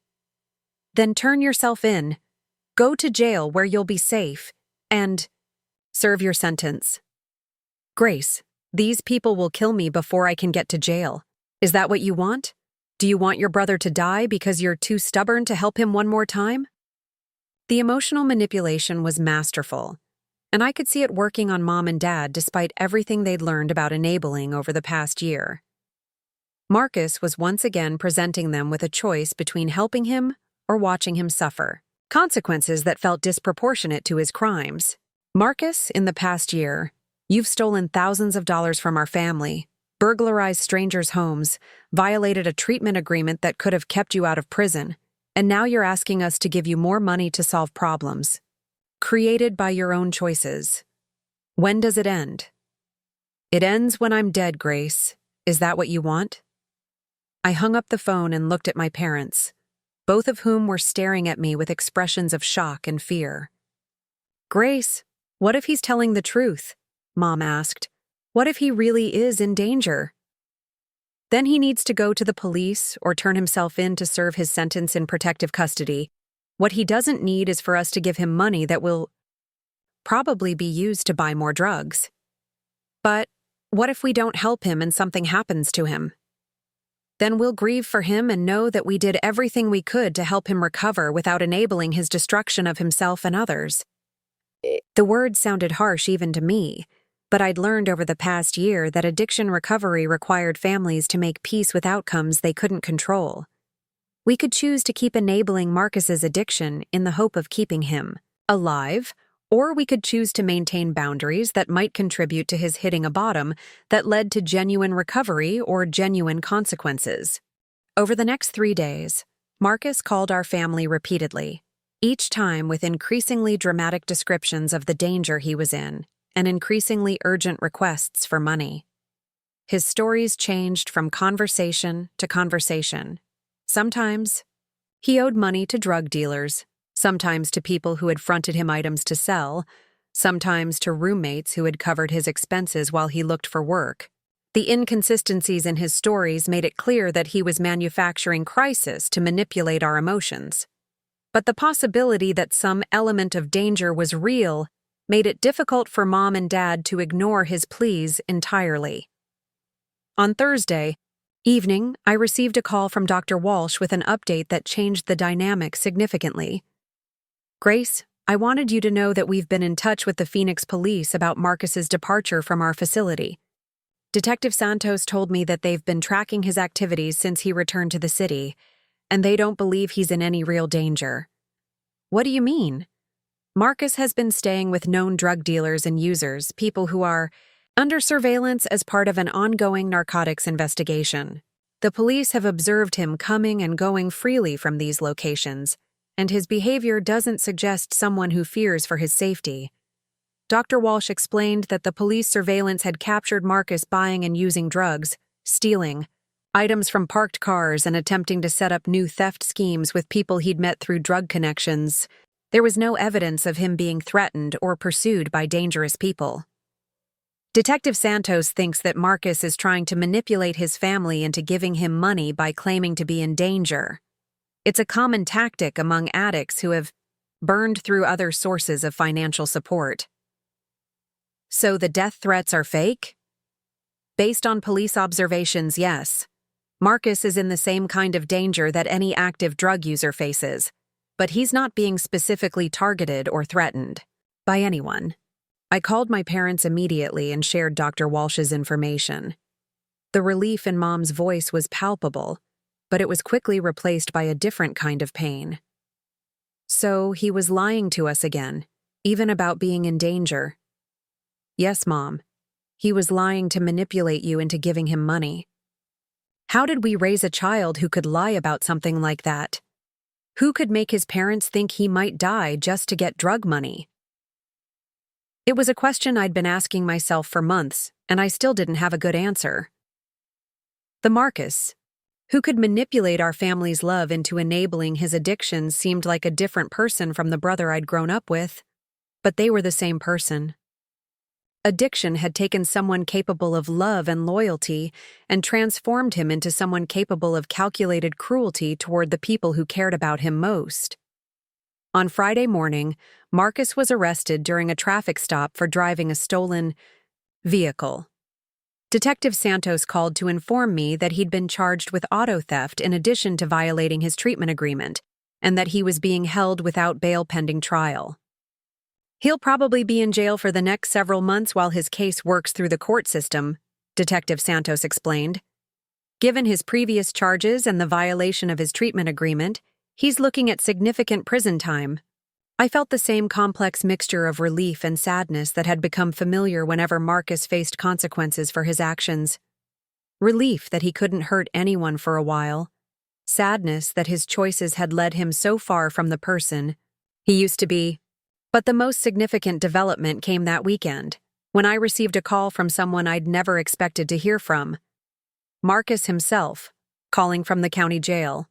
Then turn yourself in. Go to jail where you'll be safe, and serve your sentence. Grace, these people will kill me before I can get to jail. Is that what you want? Do you want your brother to die because you're too stubborn to help him one more time? The emotional manipulation was masterful, and I could see it working on Mom and Dad despite everything they'd learned about enabling over the past year. Marcus was once again presenting them with a choice between helping him or watching him suffer, consequences that felt disproportionate to his crimes. Marcus, in the past year, you've stolen thousands of dollars from our family, burglarized strangers' homes, violated a treatment agreement that could have kept you out of prison, and now you're asking us to give you more money to solve problems created by your own choices. When does it end? It ends when I'm dead, Grace. Is that what you want? I hung up the phone and looked at my parents, both of whom were staring at me with expressions of shock and fear. Grace, what if he's telling the truth? Mom asked. What if he really is in danger? Then he needs to go to the police or turn himself in to serve his sentence in protective custody. What he doesn't need is for us to give him money that will probably be used to buy more drugs. But what if we don't help him and something happens to him? Then we'll grieve for him and know that we did everything we could to help him recover without enabling his destruction of himself and others. The words sounded harsh even to me, but I'd learned over the past year that addiction recovery required families to make peace with outcomes they couldn't control. We could choose to keep enabling Marcus's addiction in the hope of keeping him alive, or we could choose to maintain boundaries that might contribute to his hitting a bottom that led to genuine recovery or genuine consequences. Over the next 3 days, Marcus called our family repeatedly, each time with increasingly dramatic descriptions of the danger he was in and increasingly urgent requests for money. His stories changed from conversation to conversation. Sometimes he owed money to drug dealers, sometimes to people who had fronted him items to sell, sometimes to roommates who had covered his expenses while he looked for work. The inconsistencies in his stories made it clear that he was manufacturing crisis to manipulate our emotions. But the possibility that some element of danger was real made it difficult for Mom and Dad to ignore his pleas entirely. On Thursday evening, I received a call from Dr. Walsh with an update that changed the dynamic significantly. "Grace, I wanted you to know that we've been in touch with the Phoenix police about Marcus's departure from our facility. Detective Santos told me that they've been tracking his activities since he returned to the city, and they don't believe he's in any real danger." "What do you mean?" "Marcus has been staying with known drug dealers and users, people who are under surveillance as part of an ongoing narcotics investigation. The police have observed him coming and going freely from these locations, and his behavior doesn't suggest someone who fears for his safety." Dr. Walsh explained that the police surveillance had captured Marcus buying and using drugs, stealing items from parked cars, and attempting to set up new theft schemes with people he'd met through drug connections. There was no evidence of him being threatened or pursued by dangerous people. Detective Santos thinks that Marcus is trying to manipulate his family into giving him money by claiming to be in danger. It's a common tactic among addicts who have burned through other sources of financial support. So the death threats are fake? Based on police observations, yes. Marcus is in the same kind of danger that any active drug user faces, but he's not being specifically targeted or threatened by anyone. I called my parents immediately and shared Dr. Walsh's information. The relief in Mom's voice was palpable, but it was quickly replaced by a different kind of pain. So he was lying to us again, even about being in danger. "Yes, Mom. He was lying to manipulate you into giving him money." "How did we raise a child who could lie about something like that? Who could make his parents think he might die just to get drug money?" It was a question I'd been asking myself for months, and I still didn't have a good answer. The Marcus, who could manipulate our family's love into enabling his addictions, seemed like a different person from the brother I'd grown up with, but they were the same person. Addiction had taken someone capable of love and loyalty and transformed him into someone capable of calculated cruelty toward the people who cared about him most. On Friday morning, Marcus was arrested during a traffic stop for driving a stolen vehicle. Detective Santos called to inform me that he'd been charged with auto theft in addition to violating his treatment agreement, and that he was being held without bail pending trial. "He'll probably be in jail for the next several months while his case works through the court system," Detective Santos explained. "Given his previous charges and the violation of his treatment agreement, he's looking at significant prison time." I felt the same complex mixture of relief and sadness that had become familiar whenever Marcus faced consequences for his actions. Relief that he couldn't hurt anyone for a while. Sadness that his choices had led him so far from the person he used to be. But the most significant development came that weekend, when I received a call from someone I'd never expected to hear from. Marcus himself, calling from the county jail.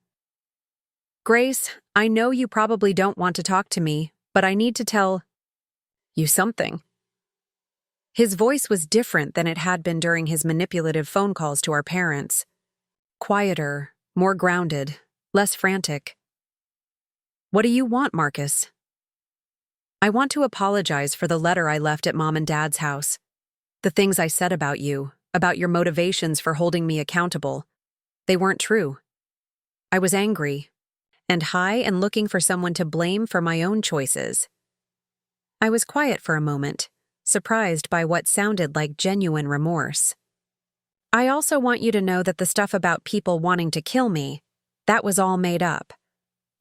"Grace, I know you probably don't want to talk to me, but I need to tell you something." His voice was different than it had been during his manipulative phone calls to our parents. Quieter, more grounded, less frantic. "What do you want, Marcus?" "I want to apologize for the letter I left at Mom and Dad's house. The things I said about you, about your motivations for holding me accountable, they weren't true. I was angry and high and looking for someone to blame for my own choices." I was quiet for a moment, surprised by what sounded like genuine remorse. "I also want you to know that the stuff about people wanting to kill me, that was all made up.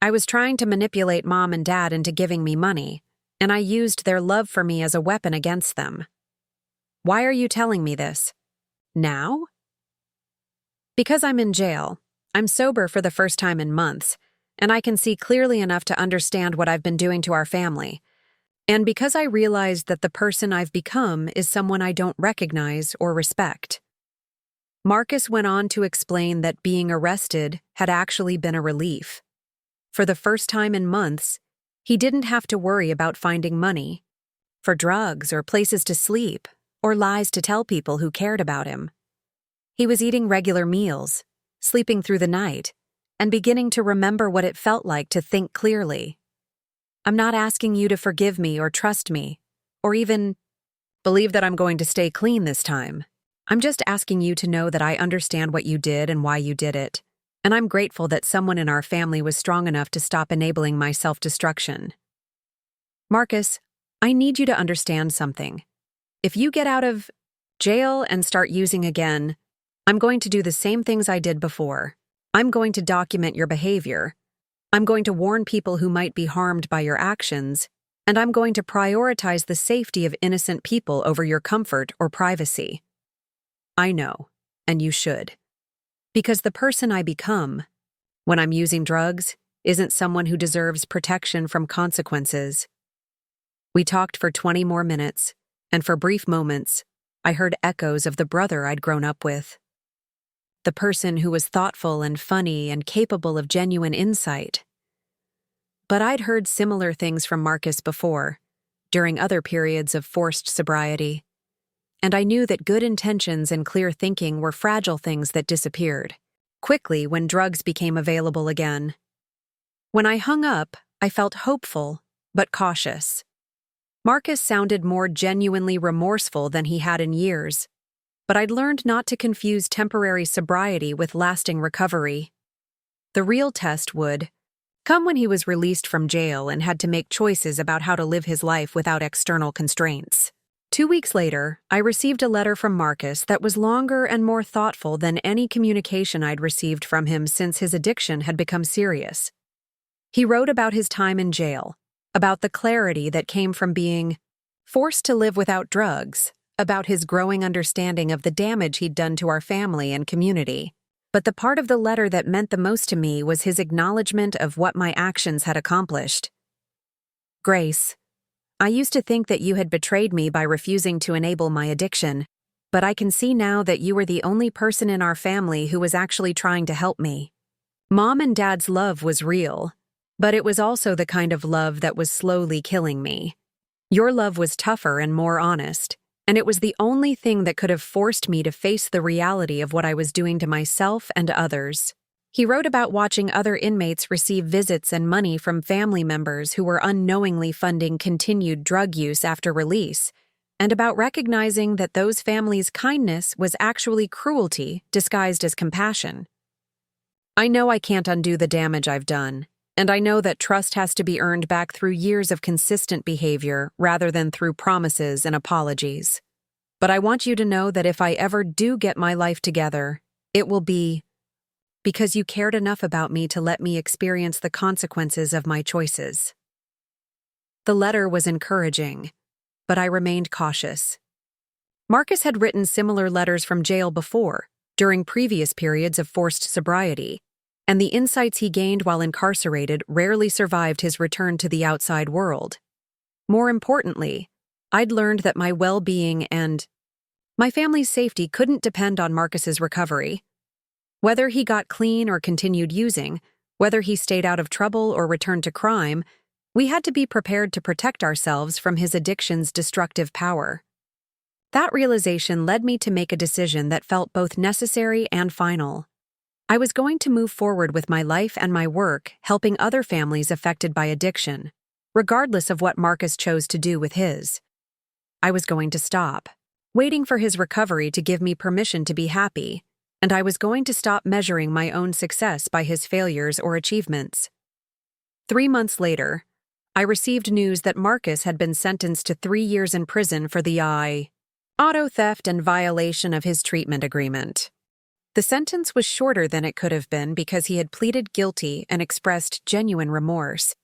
I was trying to manipulate Mom and Dad into giving me money, and I used their love for me as a weapon against them." "Why are you telling me this now?" "Because I'm in jail. I'm sober for the first time in months, and I can see clearly enough to understand what I've been doing to our family. And because I realized that the person I've become is someone I don't recognize or respect." Marcus went on to explain that being arrested had actually been a relief. For the first time in months, he didn't have to worry about finding money for drugs or places to sleep or lies to tell people who cared about him. He was eating regular meals, sleeping through the night, and beginning to remember what it felt like to think clearly. I'm not asking you to forgive me or trust me, or even believe that I'm going to stay clean this time. I'm just asking you to know that I understand what you did and why you did it, and I'm grateful that someone in our family was strong enough to stop enabling my self-destruction. Marcus, I need you to understand something. If you get out of jail and start using again, I'm going to do the same things I did before. I'm going to document your behavior. I'm going to warn people who might be harmed by your actions, and I'm going to prioritize the safety of innocent people over your comfort or privacy. I know, and you should. Because the person I become, when I'm using drugs, isn't someone who deserves protection from consequences. We talked for 20 more minutes, and for brief moments, I heard echoes of the brother I'd grown up with. The person who was thoughtful and funny and capable of genuine insight. But I'd heard similar things from Marcus before, during other periods of forced sobriety. And I knew that good intentions and clear thinking were fragile things that disappeared quickly when drugs became available again. When I hung up, I felt hopeful, but cautious. Marcus sounded more genuinely remorseful than he had in years, but I'd learned not to confuse temporary sobriety with lasting recovery. The real test would come when he was released from jail and had to make choices about how to live his life without external constraints. 2 weeks later, I received a letter from Marcus that was longer and more thoughtful than any communication I'd received from him since his addiction had become serious. He wrote about his time in jail, about the clarity that came from being forced to live without drugs, about his growing understanding of the damage he'd done to our family and community. But the part of the letter that meant the most to me was his acknowledgement of what my actions had accomplished. Grace, I used to think that you had betrayed me by refusing to enable my addiction, but I can see now that you were the only person in our family who was actually trying to help me. Mom and Dad's love was real, but it was also the kind of love that was slowly killing me. Your love was tougher and more honest, and it was the only thing that could have forced me to face the reality of what I was doing to myself and others. He wrote about watching other inmates receive visits and money from family members who were unknowingly funding continued drug use after release, and about recognizing that those families' kindness was actually cruelty disguised as compassion. I know I can't undo the damage I've done, and I know that trust has to be earned back through years of consistent behavior rather than through promises and apologies. But I want you to know that if I ever do get my life together, it will be because you cared enough about me to let me experience the consequences of my choices. The letter was encouraging, but I remained cautious. Marcus had written similar letters from jail before, during previous periods of forced sobriety, and the insights he gained while incarcerated rarely survived his return to the outside world. More importantly, I'd learned that my well-being and my family's safety couldn't depend on Marcus's recovery. Whether he got clean or continued using, whether he stayed out of trouble or returned to crime, we had to be prepared to protect ourselves from his addiction's destructive power. That realization led me to make a decision that felt both necessary and final. I was going to move forward with my life and my work helping other families affected by addiction, regardless of what Marcus chose to do with his. I was going to stop, waiting for his recovery to give me permission to be happy, and I was going to stop measuring my own success by his failures or achievements. 3 months later, I received news that Marcus had been sentenced to 3 years in prison for the auto theft and violation of his treatment agreement. The sentence was shorter than it could have been because he had pleaded guilty and expressed genuine remorse,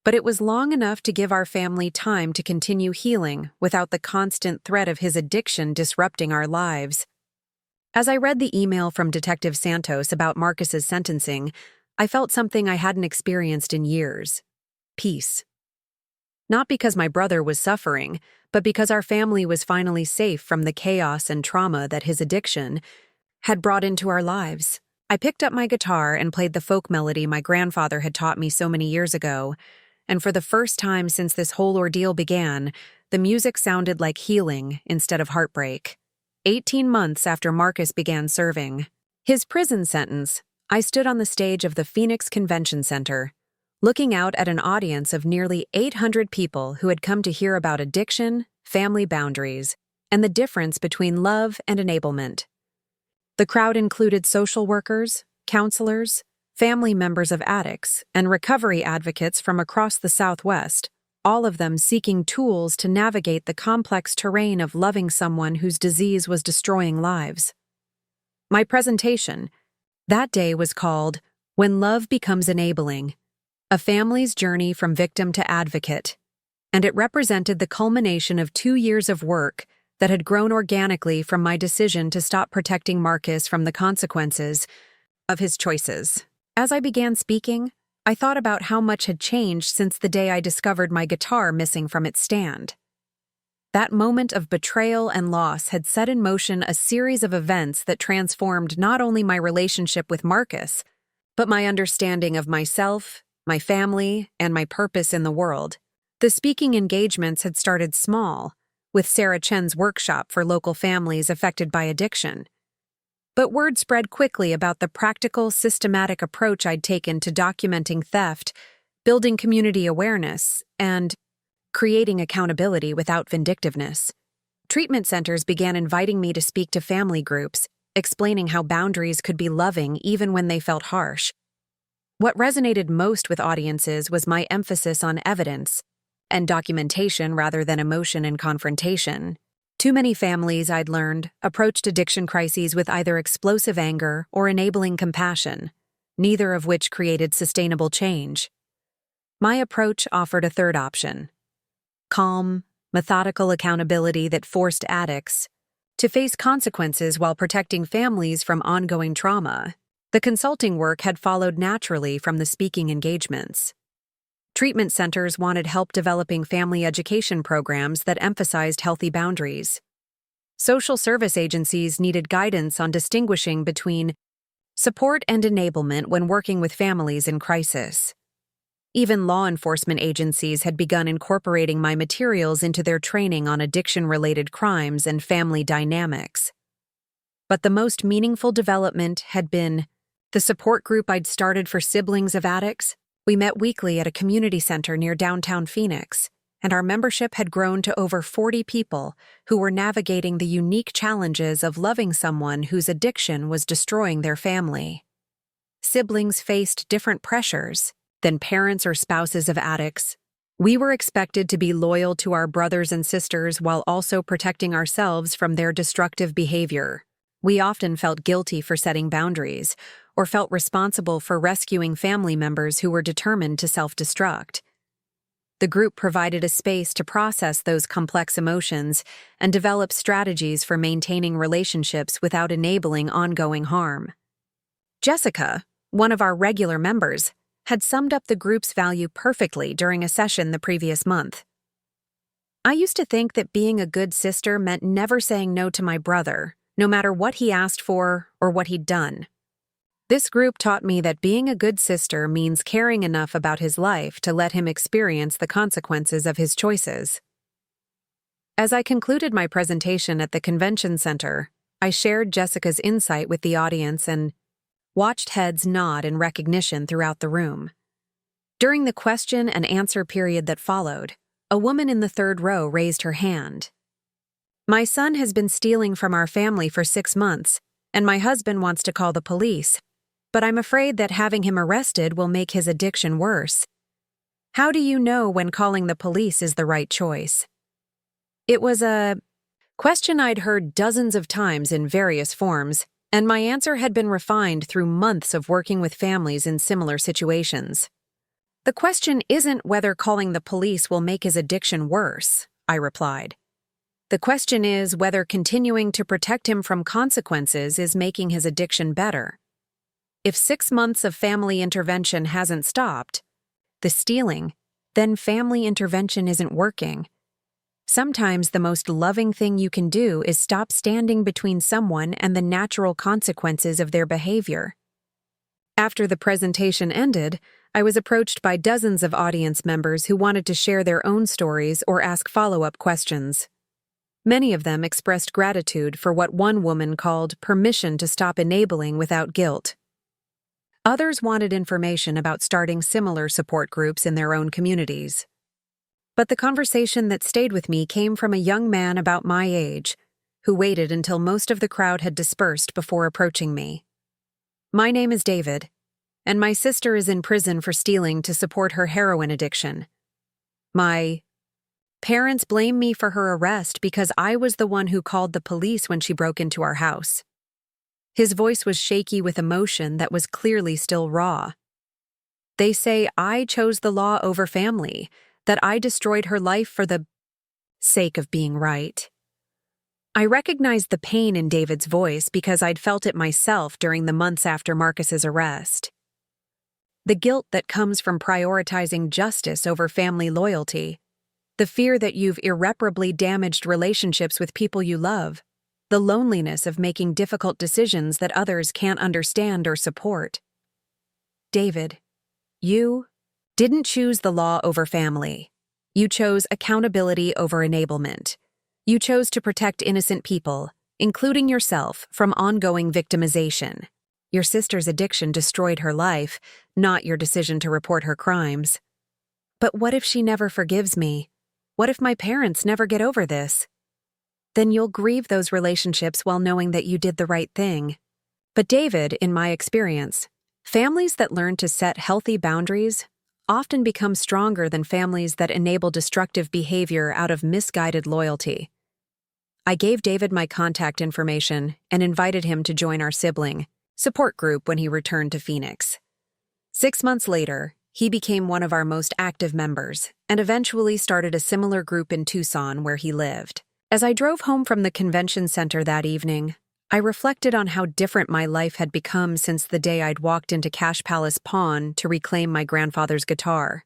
but it was long enough to give our family time to continue healing without the constant threat of his addiction disrupting our lives. As I read the email from Detective Santos about Marcus's sentencing, I felt something I hadn't experienced in years: peace. Not because my brother was suffering, but because our family was finally safe from the chaos and trauma that his addiction had brought into our lives. I picked up my guitar and played the folk melody my grandfather had taught me so many years ago, and for the first time since this whole ordeal began, the music sounded like healing instead of heartbreak. 18 months after Marcus began serving his prison sentence, I stood on the stage of the Phoenix Convention Center, looking out at an audience of nearly 800 people who had come to hear about addiction, family boundaries, and the difference between love and enablement. The crowd included social workers, counselors, family members of addicts, and recovery advocates from across the Southwest, all of them seeking tools to navigate the complex terrain of loving someone whose disease was destroying lives. My presentation that day was called When Love Becomes Enabling, A Family's Journey from Victim to Advocate, and it represented the culmination of 2 years of work that had grown organically from my decision to stop protecting Marcus from the consequences of his choices. As I began speaking, I thought about how much had changed since the day I discovered my guitar missing from its stand. That moment of betrayal and loss had set in motion a series of events that transformed not only my relationship with Marcus, but my understanding of myself, my family, and my purpose in the world. The speaking engagements had started small, with Sarah Chen's workshop for local families affected by addiction. But word spread quickly about the practical, systematic approach I'd taken to documenting theft, building community awareness, and creating accountability without vindictiveness. Treatment centers began inviting me to speak to family groups, explaining how boundaries could be loving even when they felt harsh. What resonated most with audiences was my emphasis on evidence and documentation rather than emotion and confrontation. Too many families, I'd learned, approached addiction crises with either explosive anger or enabling compassion, neither of which created sustainable change. My approach offered a third option: calm, methodical accountability that forced addicts to face consequences while protecting families from ongoing trauma. The consulting work had followed naturally from the speaking engagements. Treatment centers wanted help developing family education programs that emphasized healthy boundaries. Social service agencies needed guidance on distinguishing between support and enablement when working with families in crisis. Even law enforcement agencies had begun incorporating my materials into their training on addiction-related crimes and family dynamics. But the most meaningful development had been the support group I'd started for siblings of addicts. We met weekly at a community center near downtown Phoenix, and our membership had grown to over 40 people who were navigating the unique challenges of loving someone whose addiction was destroying their family. Siblings faced different pressures than parents or spouses of addicts. We were expected to be loyal to our brothers and sisters while also protecting ourselves from their destructive behavior. We often felt guilty for setting boundaries, or felt responsible for rescuing family members who were determined to self-destruct. The group provided a space to process those complex emotions and develop strategies for maintaining relationships without enabling ongoing harm. Jessica, one of our regular members, had summed up the group's value perfectly during a session the previous month. I used to think that being a good sister meant never saying no to my brother, no matter what he asked for or what he'd done. This group taught me that being a good sister means caring enough about his life to let him experience the consequences of his choices. As I concluded my presentation at the convention center, I shared Jessica's insight with the audience and watched heads nod in recognition throughout the room. During the question and answer period that followed, a woman in the third row raised her hand. "My son has been stealing from our family for 6 months, and my husband wants to call the police. But I'm afraid that having him arrested will make his addiction worse. How do you know when calling the police is the right choice?" It was a question I'd heard dozens of times in various forms, and my answer had been refined through months of working with families in similar situations. "The question isn't whether calling the police will make his addiction worse," I replied. "The question is whether continuing to protect him from consequences is making his addiction better. If 6 months of family intervention hasn't stopped the stealing, then family intervention isn't working. Sometimes the most loving thing you can do is stop standing between someone and the natural consequences of their behavior. After the presentation ended, I was approached by dozens of audience members who wanted to share their own stories or ask follow-up questions. Many of them expressed gratitude for what one woman called permission to stop enabling without guilt. Others wanted information about starting similar support groups in their own communities. But the conversation that stayed with me came from a young man about my age, who waited until most of the crowd had dispersed before approaching me. My name is David, and my sister is in prison for stealing to support her heroin addiction. My parents blame me for her arrest because I was the one who called the police when she broke into our house. His voice was shaky with emotion that was clearly still raw. They say I chose the law over family, that I destroyed her life for the sake of being right. I recognized the pain in David's voice because I'd felt it myself during the months after Marcus's arrest. The guilt that comes from prioritizing justice over family loyalty, the fear that you've irreparably damaged relationships with people you love, the loneliness of making difficult decisions that others can't understand or support. David, you didn't choose the law over family. You chose accountability over enablement. You chose to protect innocent people, including yourself, from ongoing victimization. Your sister's addiction destroyed her life, not your decision to report her crimes. But what if she never forgives me? What if my parents never get over this? Then you'll grieve those relationships while knowing that you did the right thing. But David, in my experience, families that learn to set healthy boundaries often become stronger than families that enable destructive behavior out of misguided loyalty. I gave David my contact information and invited him to join our sibling support group when he returned to Phoenix. 6 months later, he became one of our most active members and eventually started a similar group in Tucson where he lived. As I drove home from the convention center that evening, I reflected on how different my life had become since the day I'd walked into Cash Palace Pawn to reclaim my grandfather's guitar.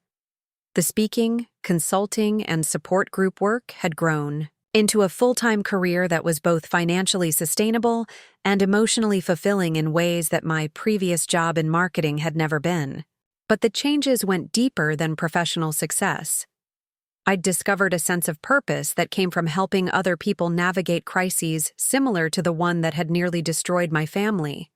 The speaking, consulting, and support group work had grown into a full-time career that was both financially sustainable and emotionally fulfilling in ways that my previous job in marketing had never been. But the changes went deeper than professional success. I'd discovered a sense of purpose that came from helping other people navigate crises similar to the one that had nearly destroyed my family.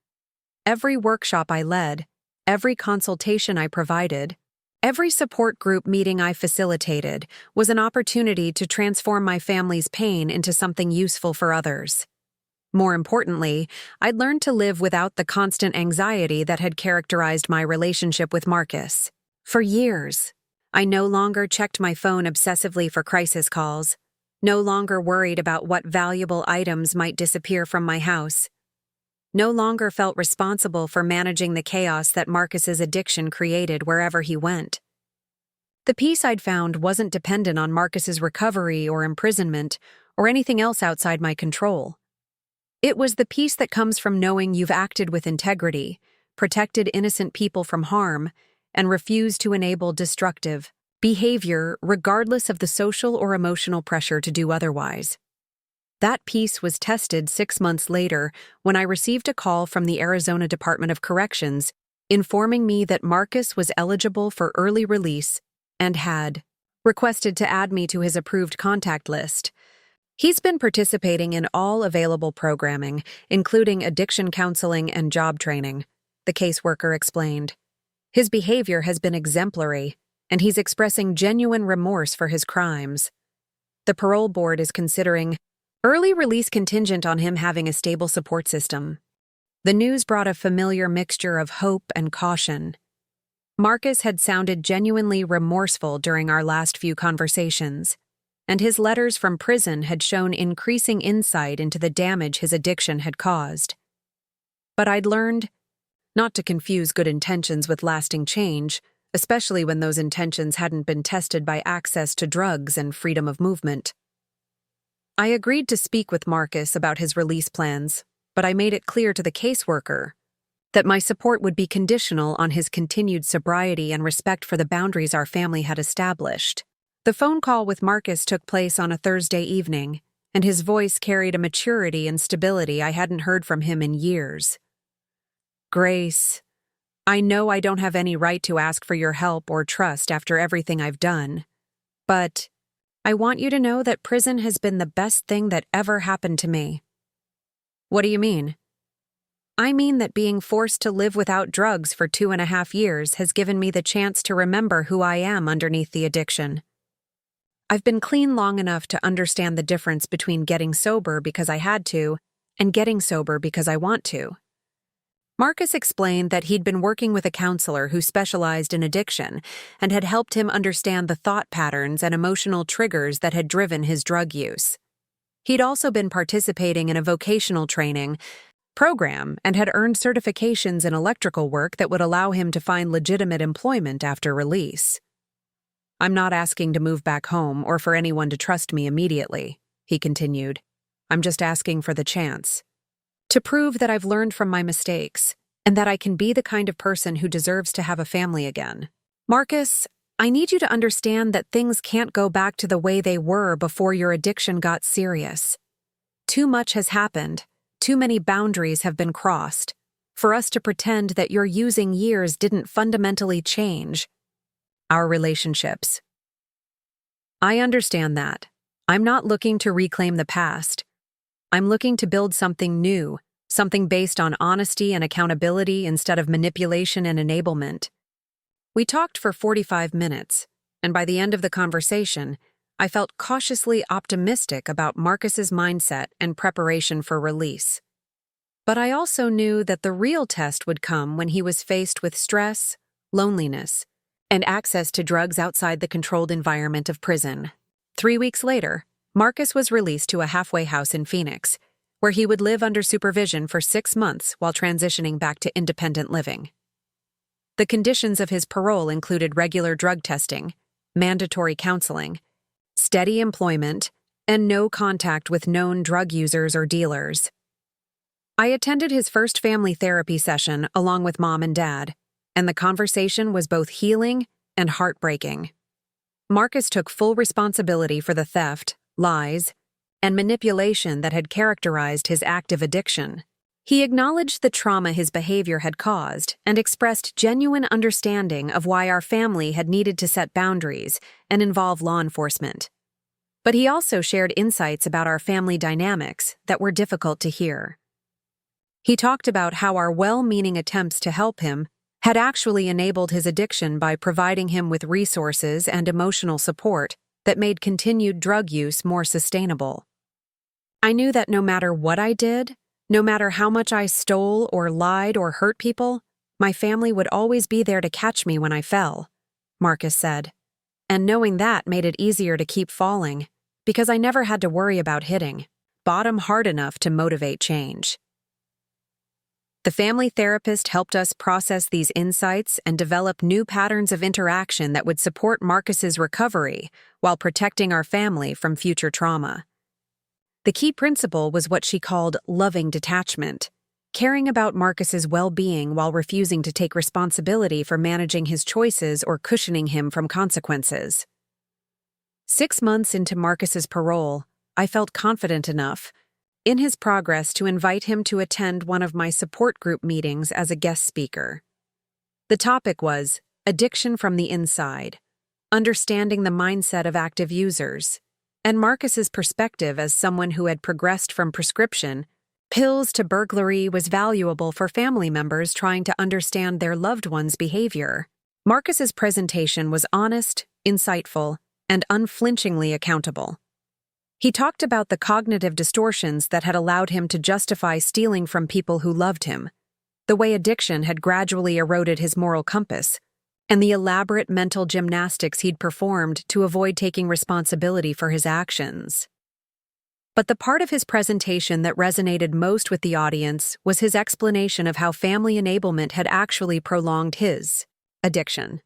Every workshop I led, every consultation I provided, every support group meeting I facilitated was an opportunity to transform my family's pain into something useful for others. More importantly, I'd learned to live without the constant anxiety that had characterized my relationship with Marcus. For years, I no longer checked my phone obsessively for crisis calls, no longer worried about what valuable items might disappear from my house, no longer felt responsible for managing the chaos that Marcus's addiction created wherever he went. The peace I'd found wasn't dependent on Marcus's recovery or imprisonment or anything else outside my control. It was the peace that comes from knowing you've acted with integrity, protected innocent people from harm, and refused to enable destructive behavior regardless of the social or emotional pressure to do otherwise. That peace was tested 6 months later when I received a call from the Arizona Department of Corrections informing me that Marcus was eligible for early release and had requested to add me to his approved contact list. He's been participating in all available programming, including addiction counseling and job training, the caseworker explained. His behavior has been exemplary, and he's expressing genuine remorse for his crimes. The parole board is considering early release contingent on him having a stable support system. The news brought a familiar mixture of hope and caution. Marcus had sounded genuinely remorseful during our last few conversations, and his letters from prison had shown increasing insight into the damage his addiction had caused. But I'd learned not to confuse good intentions with lasting change, especially when those intentions hadn't been tested by access to drugs and freedom of movement. I agreed to speak with Marcus about his release plans, but I made it clear to the caseworker that my support would be conditional on his continued sobriety and respect for the boundaries our family had established. The phone call with Marcus took place on a Thursday evening, and his voice carried a maturity and stability I hadn't heard from him in years. "Grace, I know I don't have any right to ask for your help or trust after everything I've done, but I want you to know that prison has been the best thing that ever happened to me." "What do you mean?" "I mean that being forced to live without drugs for 2.5 years has given me the chance to remember who I am underneath the addiction. I've been clean long enough to understand the difference between getting sober because I had to and getting sober because I want to." Marcus explained that he'd been working with a counselor who specialized in addiction and had helped him understand the thought patterns and emotional triggers that had driven his drug use. He'd also been participating in a vocational training program and had earned certifications in electrical work that would allow him to find legitimate employment after release. "I'm not asking to move back home or for anyone to trust me immediately," he continued. "I'm just asking for the chance to prove that I've learned from my mistakes and that I can be the kind of person who deserves to have a family again. Marcus, I need you to understand that things can't go back to the way they were before your addiction got serious. Too much has happened. Too many boundaries have been crossed for us to pretend that your using years didn't fundamentally change our relationships. I understand that. I'm not looking to reclaim the past. I'm looking to build something new, something based on honesty and accountability instead of manipulation and enablement." We talked for 45 minutes, and by the end of the conversation, I felt cautiously optimistic about Marcus's mindset and preparation for release. But I also knew that the real test would come when he was faced with stress, loneliness, and access to drugs outside the controlled environment of prison. 3 weeks later, Marcus was released to a halfway house in Phoenix, where he would live under supervision for 6 months while transitioning back to independent living. The conditions of his parole included regular drug testing, mandatory counseling, steady employment, and no contact with known drug users or dealers. I attended his first family therapy session along with Mom and Dad, and the conversation was both healing and heartbreaking. Marcus took full responsibility for the theft, lies, and manipulation that had characterized his active addiction. He acknowledged the trauma his behavior had caused and expressed genuine understanding of why our family had needed to set boundaries and involve law enforcement. But he also shared insights about our family dynamics that were difficult to hear. He talked about how our well-meaning attempts to help him had actually enabled his addiction by providing him with resources and emotional support that made continued drug use more sustainable. I knew that no matter what I did, no matter how much I stole or lied or hurt people, my family would always be there to catch me when I fell, Marcus said. And knowing that made it easier to keep falling, because I never had to worry about hitting bottom hard enough to motivate change. The family therapist helped us process these insights and develop new patterns of interaction that would support Marcus's recovery while protecting our family from future trauma. The key principle was what she called loving detachment, caring about Marcus's well-being while refusing to take responsibility for managing his choices or cushioning him from consequences. 6 months into Marcus's parole, I felt confident enough in his progress to invite him to attend one of my support group meetings as a guest speaker. The topic was addiction from the inside, understanding the mindset of active users, and Marcus's perspective as someone who had progressed from prescription pills to burglary was valuable for family members trying to understand their loved one's behavior. Marcus's presentation was honest, insightful, and unflinchingly accountable. He talked about the cognitive distortions that had allowed him to justify stealing from people who loved him, the way addiction had gradually eroded his moral compass, and the elaborate mental gymnastics he'd performed to avoid taking responsibility for his actions. But the part of his presentation that resonated most with the audience was his explanation of how family enablement had actually prolonged his addiction.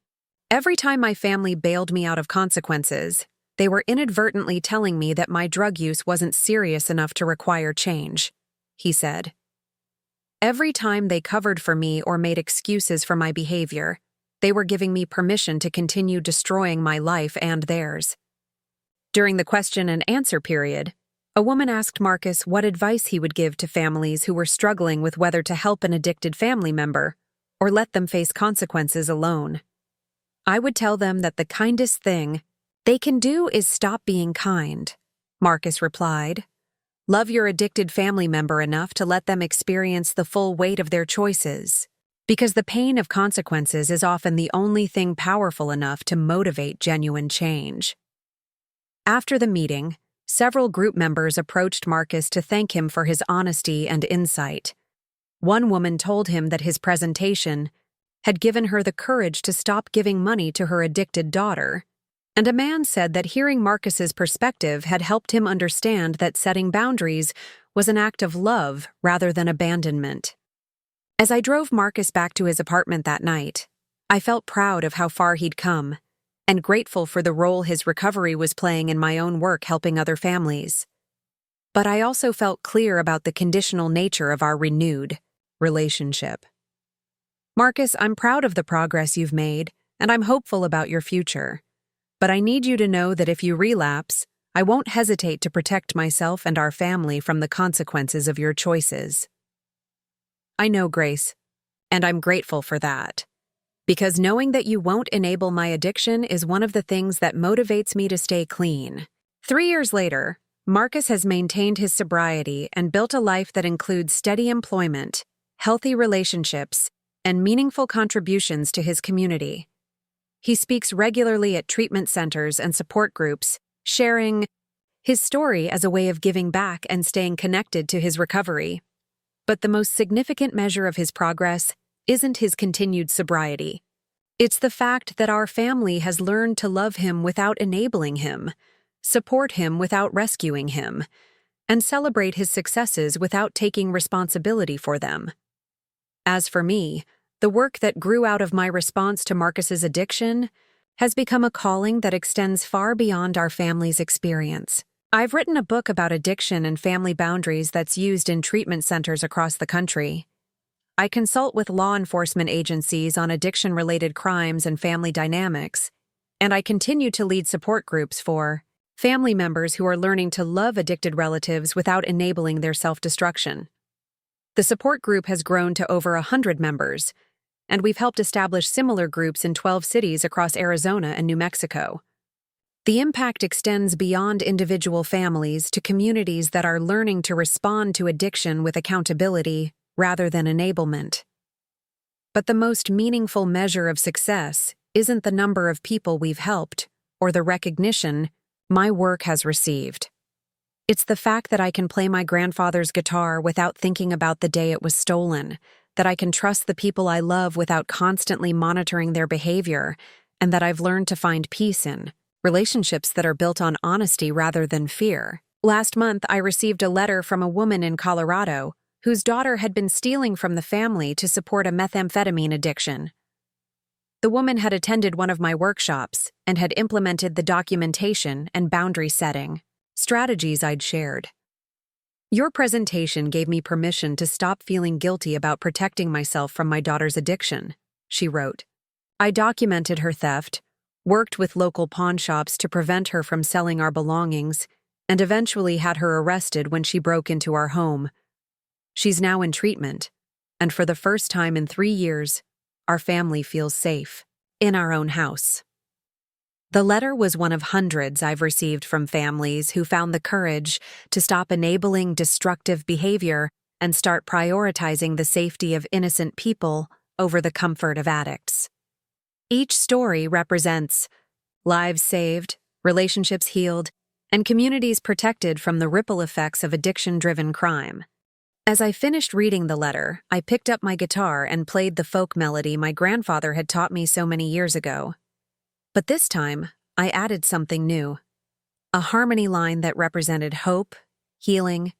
Every time my family bailed me out of consequences, they were inadvertently telling me that my drug use wasn't serious enough to require change, he said. Every time they covered for me or made excuses for my behavior, they were giving me permission to continue destroying my life and theirs. During the question and answer period, a woman asked Marcus what advice he would give to families who were struggling with whether to help an addicted family member or let them face consequences alone. "I would tell them that the kindest thing they can do is stop being kind," Marcus replied. "Love your addicted family member enough to let them experience the full weight of their choices, because the pain of consequences is often the only thing powerful enough to motivate genuine change." After the meeting, several group members approached Marcus to thank him for his honesty and insight. One woman told him that his presentation had given her the courage to stop giving money to her addicted daughter, and a man said that hearing Marcus's perspective had helped him understand that setting boundaries was an act of love rather than abandonment. As I drove Marcus back to his apartment that night, I felt proud of how far he'd come, and grateful for the role his recovery was playing in my own work helping other families. But I also felt clear about the conditional nature of our renewed relationship. "Marcus, I'm proud of the progress you've made, and I'm hopeful about your future. But I need you to know that if you relapse, I won't hesitate to protect myself and our family from the consequences of your choices." "I know, Grace, and I'm grateful for that. Because knowing that you won't enable my addiction is one of the things that motivates me to stay clean." 3 years later, Marcus has maintained his sobriety and built a life that includes steady employment, healthy relationships, and meaningful contributions to his community. He speaks regularly at treatment centers and support groups, sharing his story as a way of giving back and staying connected to his recovery. But the most significant measure of his progress isn't his continued sobriety. It's the fact that our family has learned to love him without enabling him, support him without rescuing him, and celebrate his successes without taking responsibility for them. As for me, the work that grew out of my response to Marcus's addiction has become a calling that extends far beyond our family's experience. I've written a book about addiction and family boundaries that's used in treatment centers across the country. I consult with law enforcement agencies on addiction-related crimes and family dynamics, and I continue to lead support groups for family members who are learning to love addicted relatives without enabling their self-destruction. The support group has grown to over 100 members, and we've helped establish similar groups in 12 cities across Arizona and New Mexico. The impact extends beyond individual families to communities that are learning to respond to addiction with accountability rather than enablement. But the most meaningful measure of success isn't the number of people we've helped or the recognition my work has received. It's the fact that I can play my grandfather's guitar without thinking about the day it was stolen, that I can trust the people I love without constantly monitoring their behavior, and that I've learned to find peace in relationships that are built on honesty rather than fear. Last month, I received a letter from a woman in Colorado whose daughter had been stealing from the family to support a methamphetamine addiction. The woman had attended one of my workshops and had implemented the documentation and boundary setting strategies I'd shared. "Your presentation gave me permission to stop feeling guilty about protecting myself from my daughter's addiction," she wrote. "I documented her theft, worked with local pawn shops to prevent her from selling our belongings, and eventually had her arrested when she broke into our home. She's now in treatment, and for the first time in 3 years, our family feels safe in our own house." The letter was one of hundreds I've received from families who found the courage to stop enabling destructive behavior and start prioritizing the safety of innocent people over the comfort of addicts. Each story represents lives saved, relationships healed, and communities protected from the ripple effects of addiction-driven crime. As I finished reading the letter, I picked up my guitar and played the folk melody my grandfather had taught me so many years ago. But this time, I added something new. A harmony line that represented hope, healing,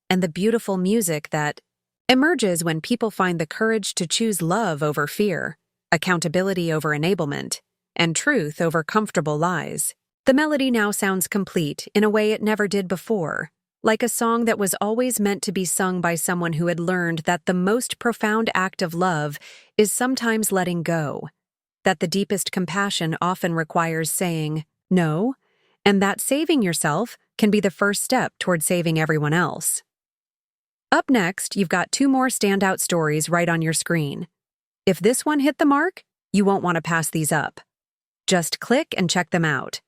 and the beautiful music that emerges when people find the courage to choose love over fear, accountability over enablement, and truth over comfortable lies. The melody now sounds complete in a way it never did before, like a song that was always meant to be sung by someone who had learned that the most profound act of love is sometimes letting go, that the deepest compassion often requires saying no, And that saving yourself can be the first step toward saving everyone else. Up next, you've got 2 more standout stories right on your screen. If this one hit the mark, you won't want to pass these up. Just click and check them out.